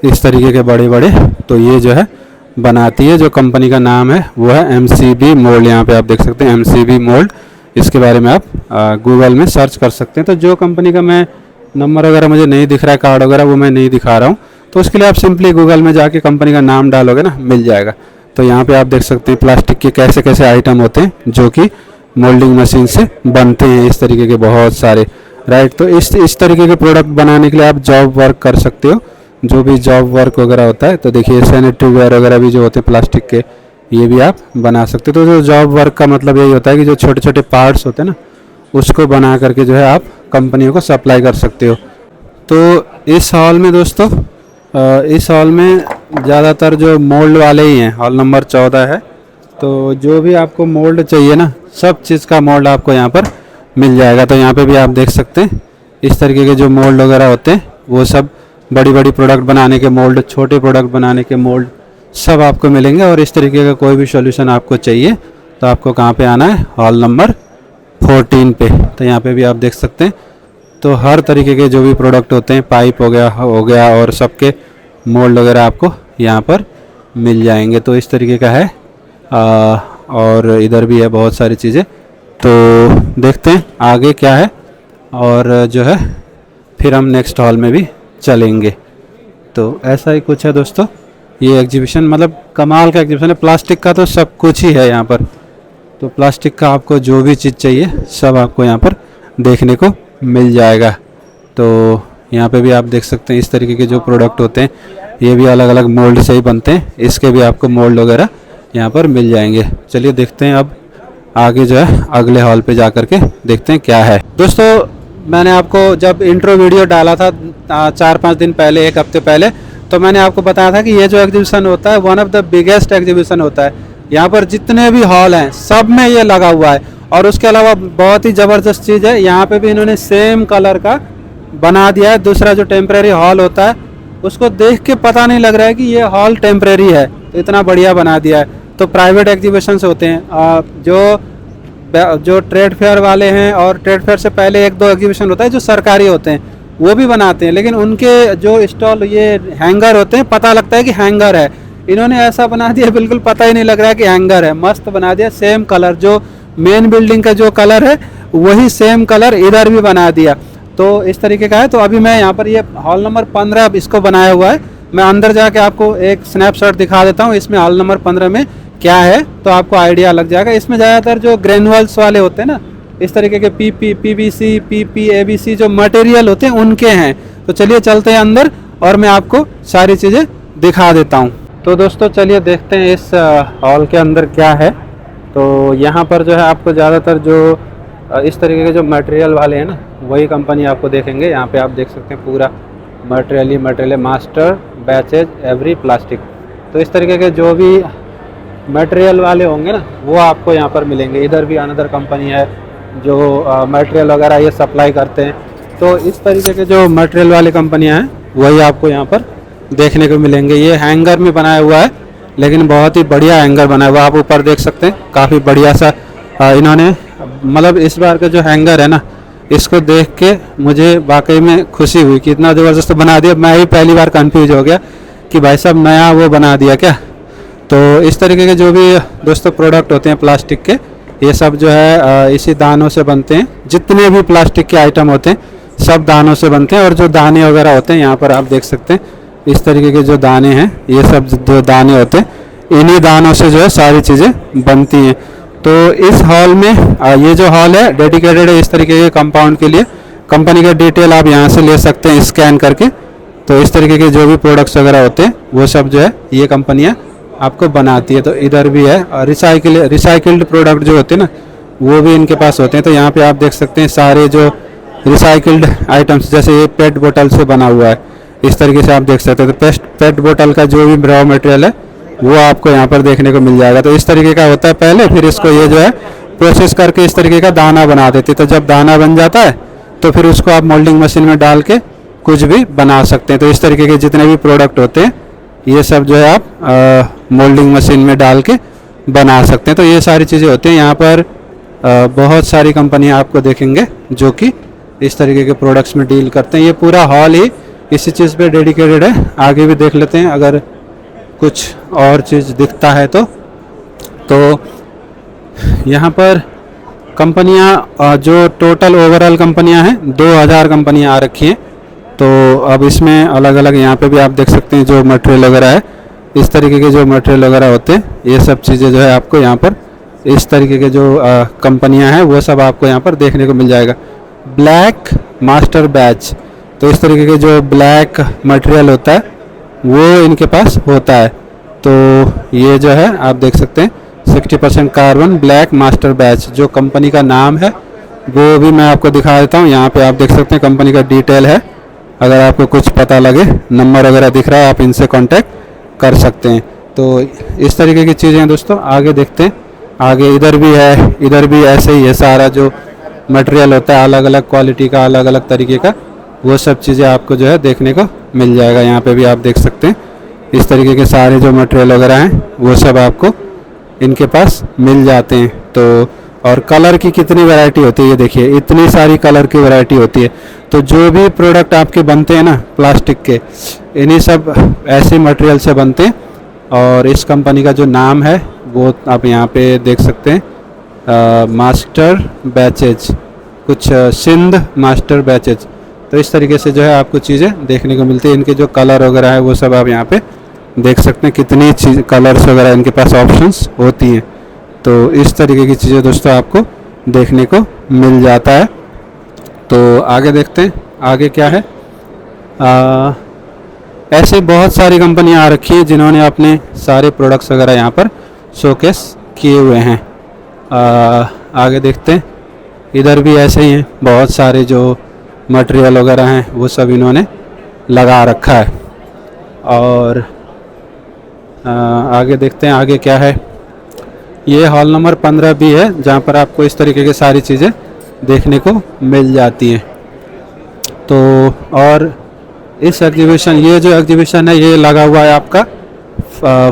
A: इस तरीके के बड़े बड़े, तो ये जो है बनाती है। जो कंपनी का नाम है वो है MCB मोल्ड। यहाँ पे आप देख सकते हैं MCB मोल्ड, इसके बारे में आप गूगल में सर्च कर सकते हैं। तो जो कंपनी का मैं नंबर वगैरह मुझे नहीं दिख रहा है, कार्ड वगैरह वो मैं नहीं दिखा रहा हूँ, तो उसके लिए आप सिंपली गूगल में जाके कंपनी का नाम डालोगे ना, मिल जाएगा। तो यहाँ पे आप देख सकते हैं प्लास्टिक के कैसे कैसे आइटम होते हैं जो कि मोल्डिंग मशीन से बनते हैं, इस तरीके के बहुत सारे, राइट। तो इस तरीके के प्रोडक्ट बनाने के लिए आप जॉब वर्क कर सकते हो, जो भी जॉब वर्क वगैरह होता है। तो देखिए सैनिटरी वेयर वगैरह भी जो होते हैं प्लास्टिक के, ये भी आप बना सकते हो। तो जो जॉब वर्क का मतलब यही होता है कि जो छोटे छोटे पार्ट्स होते हैं ना, उसको बना करके जो है आप कंपनियों को सप्लाई कर सकते हो। तो इस हॉल में दोस्तों, इस हॉल में ज़्यादातर जो मोल्ड वाले ही हैं, हॉल नंबर 14 है। तो जो भी आपको मोल्ड चाहिए ना, सब चीज़ का मोल्ड आपको यहाँ पर मिल जाएगा। तो यहाँ पे भी आप देख सकते हैं इस तरीके के जो मोल्ड वगैरह होते हैं, वो सब बड़ी बड़ी प्रोडक्ट बनाने के मोल्ड, छोटे प्रोडक्ट बनाने के मोल्ड, सब आपको मिलेंगे। और इस तरीके का कोई भी सॉल्यूशन आपको चाहिए तो आपको कहाँ पे आना है, हॉल नंबर 14 पे। तो यहाँ पे भी आप देख सकते हैं। तो हर तरीके के जो भी प्रोडक्ट होते हैं, पाइप हो गया और सबके मोल्ड वगैरह आपको यहाँ पर मिल जाएंगे। तो इस तरीके का है। और इधर भी है बहुत सारी चीज़ें। तो देखते हैं आगे क्या है, और जो है फिर हम नेक्स्ट हॉल में भी चलेंगे। तो ऐसा ही कुछ है दोस्तों, ये एग्जीबिशन मतलब कमाल का एग्जीबिशन है। प्लास्टिक का तो सब कुछ ही है यहाँ पर। तो प्लास्टिक का आपको जो भी चीज़ चाहिए सब आपको यहाँ पर देखने को मिल जाएगा। तो यहाँ पे भी आप देख सकते हैं इस तरीके के जो प्रोडक्ट होते हैं, ये भी अलग अलग मोल्ड से ही बनते हैं। इसके भी आपको मोल्ड वगैरह यहाँ पर मिल जाएंगे। चलिए देखते हैं अब आगे जो है अगले हॉल पे जा कर के देखते हैं क्या है। दोस्तों मैंने आपको जब इंट्रो वीडियो डाला था 4-5 दिन पहले, 1 हफ्ते पहले, तो मैंने आपको बताया था कि ये जो एग्जीबिशन होता है one of the biggest exhibition होता है। यहाँ पर जितने भी हॉल हैं सब में ये लगा हुआ है। और उसके अलावा बहुत ही ज़बरदस्त चीज़ है, यहाँ पे भी इन्होंने सेम कलर का बना दिया है। दूसरा जो टेम्प्रेरी हॉल होता है उसको देख के पता नहीं लग रहा है कि ये हॉल टेम्प्रेरी है, तो इतना बढ़िया बना दिया है। तो प्राइवेट एग्जीबिशंस होते हैं जो ट्रेड फेयर वाले हैं, और ट्रेड फेयर से पहले 1-2 एग्जीबिशन होता है जो सरकारी होते हैं, वो भी बनाते हैं, लेकिन उनके जो स्टॉल ये हैंगर होते हैं पता लगता है कि हैंगर है। इन्होंने ऐसा बना दिया बिल्कुल पता ही नहीं लग रहा है कि हैंगर है, मस्त बना दिया। सेम कलर जो मेन बिल्डिंग का जो कलर है वही सेम कलर इधर भी बना दिया, तो इस तरीके का है। तो अभी मैं यहाँ पर ये हॉल नंबर 15 इसको बनाया हुआ है, मैं अंदर जाके आपको एक स्नैपशॉट दिखा देता हूँ इसमें हॉल नंबर 15 में क्या है, तो आपको आइडिया लग जाएगा। इसमें ज़्यादातर जो ग्रेनुअल्स वाले होते हैं ना, इस तरीके के PVC, PP, ABC जो मटेरियल होते हैं उनके हैं। तो चलिए चलते हैं अंदर और मैं आपको सारी चीज़ें दिखा देता हूँ। तो दोस्तों चलिए देखते हैं इस हॉल के अंदर क्या है। तो यहाँ पर जो है आपको ज़्यादातर जो इस तरीके के जो मटेरियल वाले हैं ना, वही कंपनी आपको देखेंगे। यहाँ पे आप देख सकते हैं पूरा material master batches every plastic. तो इस तरीके के जो भी मटेरियल वाले होंगे ना वो आपको यहाँ पर मिलेंगे। इधर भी अनदर कंपनी है जो मटेरियल वगैरह ये सप्लाई करते हैं। तो इस तरीके के जो मटेरियल वाली कंपनियाँ हैं वही आपको यहाँ पर देखने को मिलेंगे। ये हैंगर में बनाया हुआ है, लेकिन बहुत ही बढ़िया हैंगर बना हुआ है। आप ऊपर देख सकते हैं काफ़ी बढ़िया सा इन्होंने, मतलब इस बार का जो हैंगर है ना, इसको देख के मुझे वाकई में खुशी हुई कि इतना ज़बरदस्त बना दिया। मैं ही पहली बार कंफ्यूज हो गया कि भाई साहब नया वो बना दिया क्या। तो इस तरीके के जो भी दोस्तों प्रोडक्ट होते हैं प्लास्टिक के, ये सब जो है इसी दानों से बनते हैं। जितने भी प्लास्टिक के आइटम होते हैं सब दानों से बनते हैं। और जो दाने वगैरह होते हैं यहाँ पर आप देख सकते हैं, इस तरीके के जो दाने हैं, ये सब जो दाने होते हैं इन्हीं दानों से जो है सारी चीज़ें बनती हैं। तो इस हॉल में ये जो हॉल है डेडिकेटेड है इस तरीके के कंपाउंड के लिए। कंपनी का डिटेल आप यहाँ से ले सकते हैं स्कैन करके। तो इस तरीके के जो भी प्रोडक्ट्स वगैरह होते हैं वो सब जो है ये कंपनियाँ आपको बनाती है। तो इधर भी है, और रिसाइकिल्ड प्रोडक्ट जो होते हैं ना वो भी इनके पास होते हैं। तो यहाँ पे आप देख सकते हैं सारे जो रिसाइकिल्ड आइटम्स, जैसे ये पेट बोतल से बना हुआ है, इस तरीके से आप देख सकते हैं। तो पेट बोतल का जो भी रॉ मटेरियल है वो आपको यहाँ पर देखने को मिल जाएगा। तो इस तरीके का होता है पहले, फिर इसको ये जो है प्रोसेस करके इस तरीके का दाना बना देते हैं। तो जब दाना बन जाता है तो फिर उसको आप मोल्डिंग मशीन में डाल के कुछ भी बना सकते हैं। तो इस तरीके के जितने भी प्रोडक्ट होते हैं ये सब जो है आप मोल्डिंग मशीन में डाल के बना सकते हैं। तो ये सारी चीज़ें होती हैं। यहाँ पर बहुत सारी कंपनियाँ आपको देखेंगे जो कि इस तरीके के प्रोडक्ट्स में डील करते हैं। ये पूरा हॉल ही इसी चीज़ पे डेडिकेटेड है। आगे भी देख लेते हैं अगर कुछ और चीज़ दिखता है तो यहाँ पर कंपनियाँ जो टोटल ओवरऑल कंपनियाँ हैं 2000 कंपनियाँ आ रखी हैं। तो अब इसमें अलग अलग यहाँ पे भी आप देख सकते हैं जो मटेरियल वगैरह है, इस तरीके के जो मटेरियल वगैरह होते हैं ये सब चीज़ें जो है आपको यहाँ पर इस तरीके के जो कंपनियाँ हैं वो सब आपको यहाँ पर देखने को मिल जाएगा। ब्लैक मास्टर बैच, तो इस तरीके के जो ब्लैक मटेरियल होता है वो इनके पास होता है। तो ये जो है आप देख सकते हैं 60% कार्बन ब्लैक मास्टर बैच, जो कंपनी का नाम है वो भी मैं आपको दिखा देता हूँ। यहाँ पे आप देख सकते हैं कंपनी का डिटेल है। अगर आपको कुछ पता लगे, नंबर वगैरह दिख रहा है, आप इनसे कांटेक्ट कर सकते हैं। तो इस तरीके की चीज़ें हैं दोस्तों। आगे देखते हैं, आगे इधर भी है, इधर भी ऐसे ही है। सारा जो मटेरियल होता है अलग अलग क्वालिटी का, अलग अलग तरीके का, वो सब चीज़ें आपको जो है देखने को मिल जाएगा। यहाँ पे भी आप देख सकते हैं इस तरीके के सारे जो मटेरियल वगैरह हैं वो सब आपको इनके पास मिल जाते हैं। तो और कलर की कितनी वैरायटी होती है ये देखिए, इतनी सारी कलर की वैरायटी होती है। तो जो भी प्रोडक्ट आपके बनते हैं ना प्लास्टिक के, इन्हीं सब ऐसे मटेरियल से बनते हैं। और इस कंपनी का जो नाम है वो आप यहाँ पे देख सकते हैं, मास्टर बैचेज, कुछ सिंध मास्टर बैचेज। तो इस तरीके से जो है आपको चीज़ें देखने को मिलती है। इनके जो कलर वगैरह है वो सब आप यहाँ पे देख सकते हैं, कितनी चीज़ कलर्स वगैरह इनके पास ऑप्शंस होती हैं। तो इस तरीके की चीज़ें दोस्तों आपको देखने को मिल जाता है। तो आगे देखते हैं आगे क्या है। ऐसे बहुत सारी कंपनियां आ रखी हैं जिन्होंने अपने सारे प्रोडक्ट्स वगैरह यहाँ पर शोकेस किए हुए हैं। आगे देखते हैं, इधर भी ऐसे ही हैं, बहुत सारे जो मटेरियल वगैरह हैं वो सब इन्होंने लगा रखा है। और आगे देखते हैं आगे क्या है। ये हॉल नंबर 15 भी है, जहाँ पर आपको इस तरीके की सारी चीज़ें देखने को मिल जाती हैं। तो और इस एग्जीबिशन, ये जो एग्जीबिशन है ये लगा हुआ है आपका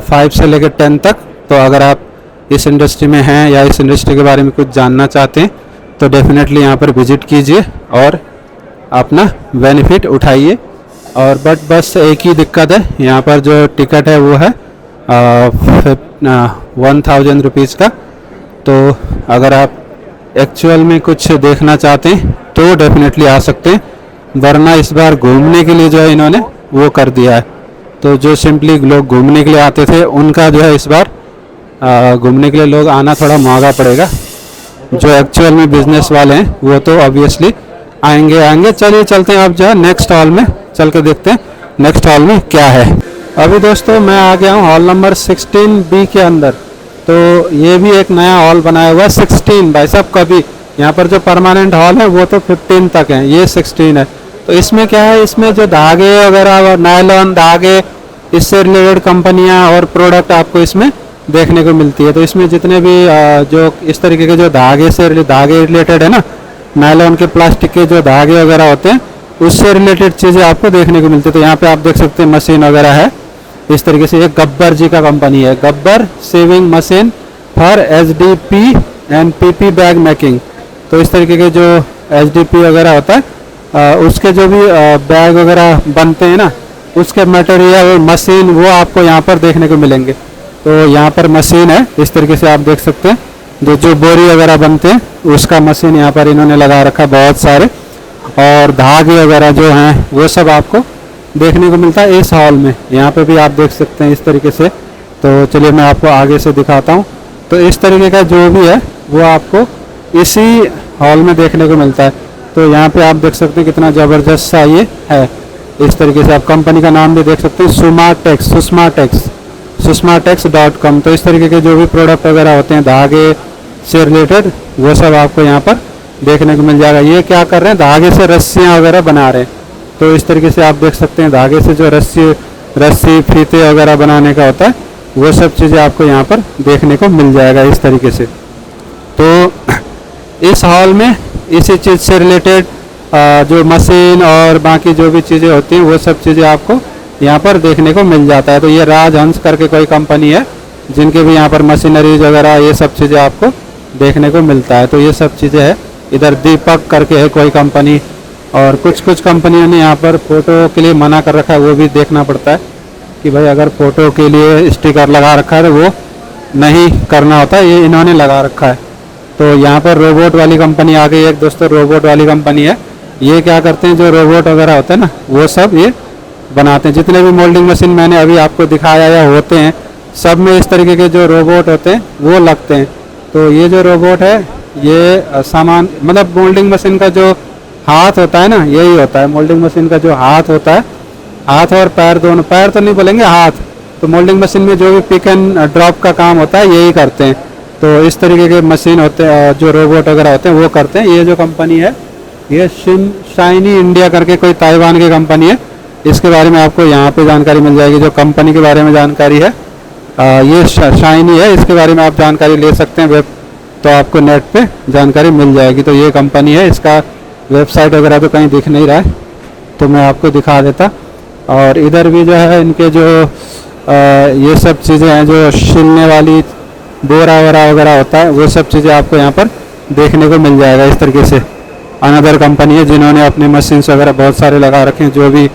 A: 5 से लेकर 10 तक। तो अगर आप इस इंडस्ट्री में हैं या इस इंडस्ट्री के बारे में कुछ जानना चाहते हैं तो डेफिनेटली यहाँ पर विजिट कीजिए और अपना बेनिफिट उठाइए। और बस एक ही दिक्कत है, यहाँ पर जो टिकट है वो है 1000 रुपीज़ का। तो अगर आप एक्चुअल में कुछ देखना चाहते हैं तो डेफिनेटली आ सकते हैं, वरना इस बार घूमने के लिए जो है इन्होंने वो कर दिया है। तो जो सिंपली लोग घूमने के लिए आते थे उनका जो है इस बार घूमने के लिए लोग आना थोड़ा महंगा पड़ेगा। जो एक्चुअल में बिजनेस वाले हैं वो तो ऑब्वियसली आएंगे। चलिए चलते हैं अब जो है नेक्स्ट हॉल में, चल के देखते हैं नेक्स्ट हॉल में क्या है। अभी दोस्तों मैं आ गया हूँ हॉल नंबर 16B के अंदर। तो ये भी एक नया हॉल बनाया हुआ है 16 भाई साहब। कभी यहाँ पर जो परमानेंट हॉल है वो तो 15 तक है, ये 16 है। तो इसमें क्या है, इसमें जो धागे वगैरह और नायलॉन धागे इससे रिलेटेड कंपनियां और प्रोडक्ट आपको इसमें देखने को मिलती है। तो इसमें जितने भी जो इस तरीके के जो धागे रिलेटेड है ना, नायलॉन के प्लास्टिक के जो धागे वगैरह होते हैं उससे रिलेटेड चीज़ें आपको देखने को मिलती है। तो यहाँ पे आप देख सकते हैं मशीन वगैरह है इस तरीके से। एक गब्बर जी का कंपनी है, Gabbar saving machine for HDP and PP bag making. तो इस तरीके के जो HDP वगैरह होता है उसके जो भी बैग वगैरह बनते हैं ना, उसके मटेरियल और मशीन वो आपको यहाँ पर देखने को मिलेंगे। तो यहाँ पर मशीन है इस तरीके से आप देख सकते हैं, जो बोरी वगैरह बनते हैं उसका मशीन यहाँ पर इन्होंने लगा रखा है बहुत सारे। और धागे वगैरह जो हैं वो सब आपको देखने को मिलता है इस हॉल में। यहाँ पे भी आप देख सकते हैं इस तरीके से। तो चलिए मैं आपको आगे से दिखाता हूँ। तो इस तरीके का जो भी है वो आपको इसी हॉल में देखने को मिलता है। तो यहाँ पे आप देख सकते हैं कितना ज़बरदस्त सा ये है। इस तरीके से आप कंपनी का नाम भी देख सकते हैं, sumatex.com। तो इस तरीके के जो भी प्रोडक्ट वगैरह होते हैं धागे से रिलेटेड वो सब आपको यहाँ पर देखने को मिल जाएगा। ये क्या कर रहे हैं, धागे से रस्सियाँ वगैरह बना रहे हैं। तो इस तरीके से आप देख सकते हैं धागे से जो रस्सी फीते वगैरह बनाने का होता है वो सब चीज़ें आपको यहाँ पर देखने को मिल जाएगा इस तरीके से। तो इस हॉल में इसी चीज़ से रिलेटेड जो मशीन और बाकी जो भी चीज़ें होती हैं वो सब चीज़ें आपको यहाँ पर देखने को मिल जाता है। तो ये राजहंस करके कोई कंपनी है जिनके भी यहाँ पर मशीनरीज वगैरह ये सब चीज़ें आपको देखने को मिलता है। तो ये सब चीज़ें है। इधर दीपक करके है कोई कंपनी, और कुछ कंपनियों ने यहाँ पर फ़ोटो के लिए मना कर रखा है, वो भी देखना पड़ता है कि भाई अगर फ़ोटो के लिए स्टिकर लगा रखा है तो वो नहीं करना होता, ये इन्होंने लगा रखा है। तो यहाँ पर रोबोट वाली कंपनी आ गई। एक दोस्तों रोबोट वाली कंपनी है, ये क्या करते हैं जो रोबोट वगैरह होते हैं ना वो सब ये बनाते हैं। जितने भी मोल्डिंग मशीन मैंने अभी आपको दिखाया या होते हैं सब में इस तरीके के जो रोबोट होते हैं वो लगते हैं। तो ये जो रोबोट है ये सामान मतलब मोल्डिंग मशीन का जो हाथ होता है ना, यही होता है मोल्डिंग मशीन का जो हाथ होता है, हाथ और पैर दोनों, पैर तो नहीं बोलेंगे हाथ। तो मोल्डिंग मशीन में जो भी पिक एंड ड्रॉप का काम होता है यही करते हैं। तो इस तरीके के मशीन होते हैं जो रोबोट वगैरह होते हैं वो करते हैं। ये जो कंपनी है ये शाइनी इंडिया करके कोई ताइवान की कंपनी है, इसके बारे में आपको यहाँ पे जानकारी मिल जाएगी। जो कंपनी के बारे में जानकारी है ये शाइनी है, इसके बारे में आप जानकारी ले सकते हैं वेब, तो आपको नेट पे जानकारी मिल जाएगी। तो ये कंपनी है, इसका वेबसाइट वगैरह तो कहीं दिख नहीं रहा है तो मैं आपको दिखा देता। और इधर भी जो है इनके जो ये सब चीज़ें हैं जो छिलने वाली बोरा वगैरह होता है वो सब चीज़ें आपको यहाँ पर देखने को मिल जाएगा इस तरीके से। अनदर कंपनी है जिन्होंने अपने मशीन्स वगैरह बहुत सारे लगा रखे हैं, जो भी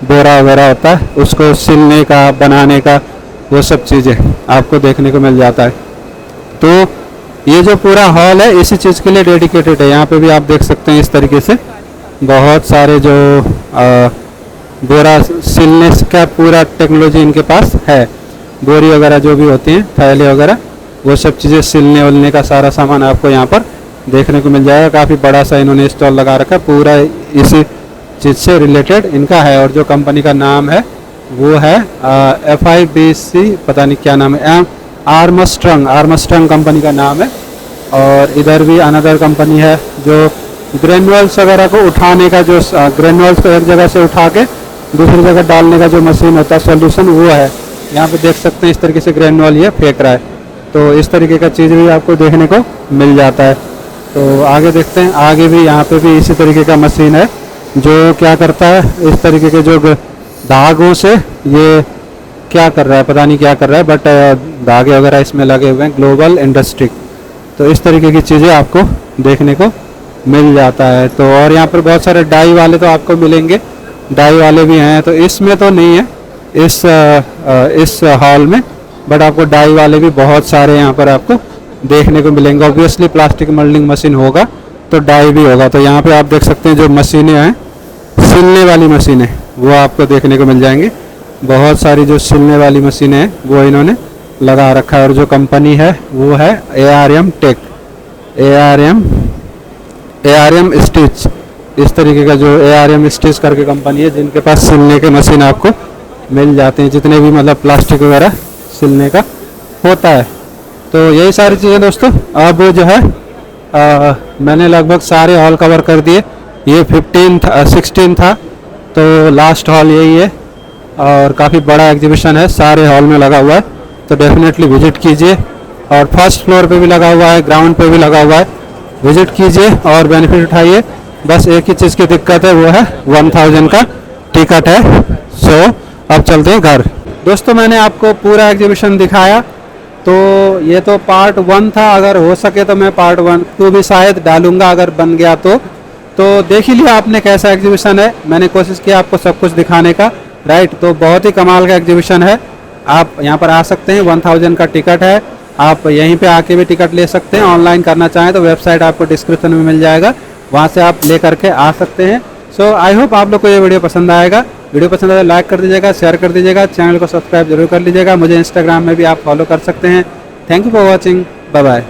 A: बोरा वगैरह होता है उसको सिलने का बनाने का वो सब चीज़ें आपको देखने को मिल जाता है। तो ये जो पूरा हॉल है इसी चीज़ के लिए डेडिकेटेड है। यहाँ पे भी आप देख सकते हैं इस तरीके से बहुत सारे जो बोरा सिलने का पूरा टेक्नोलॉजी इनके पास है। बोरी वगैरह जो भी होती हैं थैले वगैरह वो सब चीज़ें सिलने उलने का सारा सामान आपको यहाँ पर देखने को मिल जाएगा। काफ़ी बड़ा सा इन्होंने स्टॉल लगा रखा है, पूरा इसी चीज़ से रिलेटेड इनका है। और जो कंपनी का नाम है वो है FIBC, पता नहीं क्या नाम है, आर्मस्ट्रंग कंपनी का नाम है। और इधर भी अनदर कंपनी है जो ग्रेनुअल्स वगैरह को उठाने का, जो ग्रेनुअल्स को एक जगह से उठा के दूसरी जगह डालने का जो मशीन होता है सॉल्यूशन वो है। यहाँ पे देख सकते हैं इस तरीके से ग्रेनुअल ये फेंक रहा है। तो इस तरीके का चीज़ भी आपको देखने को मिल जाता है। तो आगे देखते हैं, आगे भी यहाँ पे भी इसी तरीके का मशीन है जो क्या करता है, इस तरीके के जो धागों से ये क्या कर रहा है, पता नहीं क्या कर रहा है, बट धागे वगैरह इसमें लगे हुए हैं, ग्लोबल इंडस्ट्री। तो इस तरीके की चीज़ें आपको देखने को मिल जाता है। तो और यहाँ पर बहुत सारे डाई वाले तो आपको मिलेंगे, डाई वाले भी हैं। तो इसमें तो नहीं है इस हॉल में, बट आपको डाई वाले भी बहुत सारे यहाँ पर आपको देखने को मिलेंगे। ऑब्वियसली प्लास्टिक मोल्डिंग मशीन होगा तो डाई भी होगा। तो यहाँ पे आप देख सकते हैं जो मशीनें हैं, सिलने वाली मशीनें, वो आपको देखने को मिल जाएंगी। बहुत सारी जो सिलने वाली मशीनें हैं वो इन्होंने लगा रखा है। और जो कंपनी है वो है ARM टेक, ARM स्टिच। इस तरीके का जो ARM स्टिच करके कंपनी है, जिनके पास सिलने के मशीन आपको मिल जाते हैं, जितने भी मतलब प्लास्टिक वगैरह सिलने का होता है। तो यही सारी चीज़ें दोस्तों। अब जो है मैंने लगभग सारे हॉल कवर कर दिए। ये 16 था, तो लास्ट हॉल यही है और काफ़ी बड़ा एग्जीबिशन है, सारे हॉल में लगा हुआ है। तो डेफिनेटली विजिट कीजिए। और फर्स्ट फ्लोर पे भी लगा हुआ है, ग्राउंड पे भी लगा हुआ है, विजिट कीजिए और बेनिफिट उठाइए। बस एक ही चीज़ की दिक्कत है, वो है 1000 का टिकट है। सो अब चलते हैं घर। दोस्तों मैंने आपको पूरा एग्जीबिशन दिखाया, तो ये तो पार्ट 1 था। अगर हो सके तो मैं पार्ट 2 भी शायद डालूंगा, अगर बन गया तो देख ही लिया आपने कैसा एग्जीबिशन है। मैंने कोशिश किया आपको सब कुछ दिखाने का, राइट। तो बहुत ही कमाल का एग्जीबिशन है। आप यहाँ पर आ सकते हैं, 1000 का टिकट है। आप यहीं पे आके भी टिकट ले सकते हैं। ऑनलाइन करना चाहें तो वेबसाइट आपको डिस्क्रिप्शन में मिल जाएगा, वहाँ से आप ले करके आ सकते हैं। सो आई होप आप लोग को ये वीडियो पसंद आएगा। वीडियो पसंद आए तो लाइक कर दीजिएगा, शेयर कर दीजिएगा, चैनल को सब्सक्राइब जरूर कर लीजिएगा। मुझे इंस्टाग्राम में भी आप फॉलो कर सकते हैं। Thank you for watching, bye bye.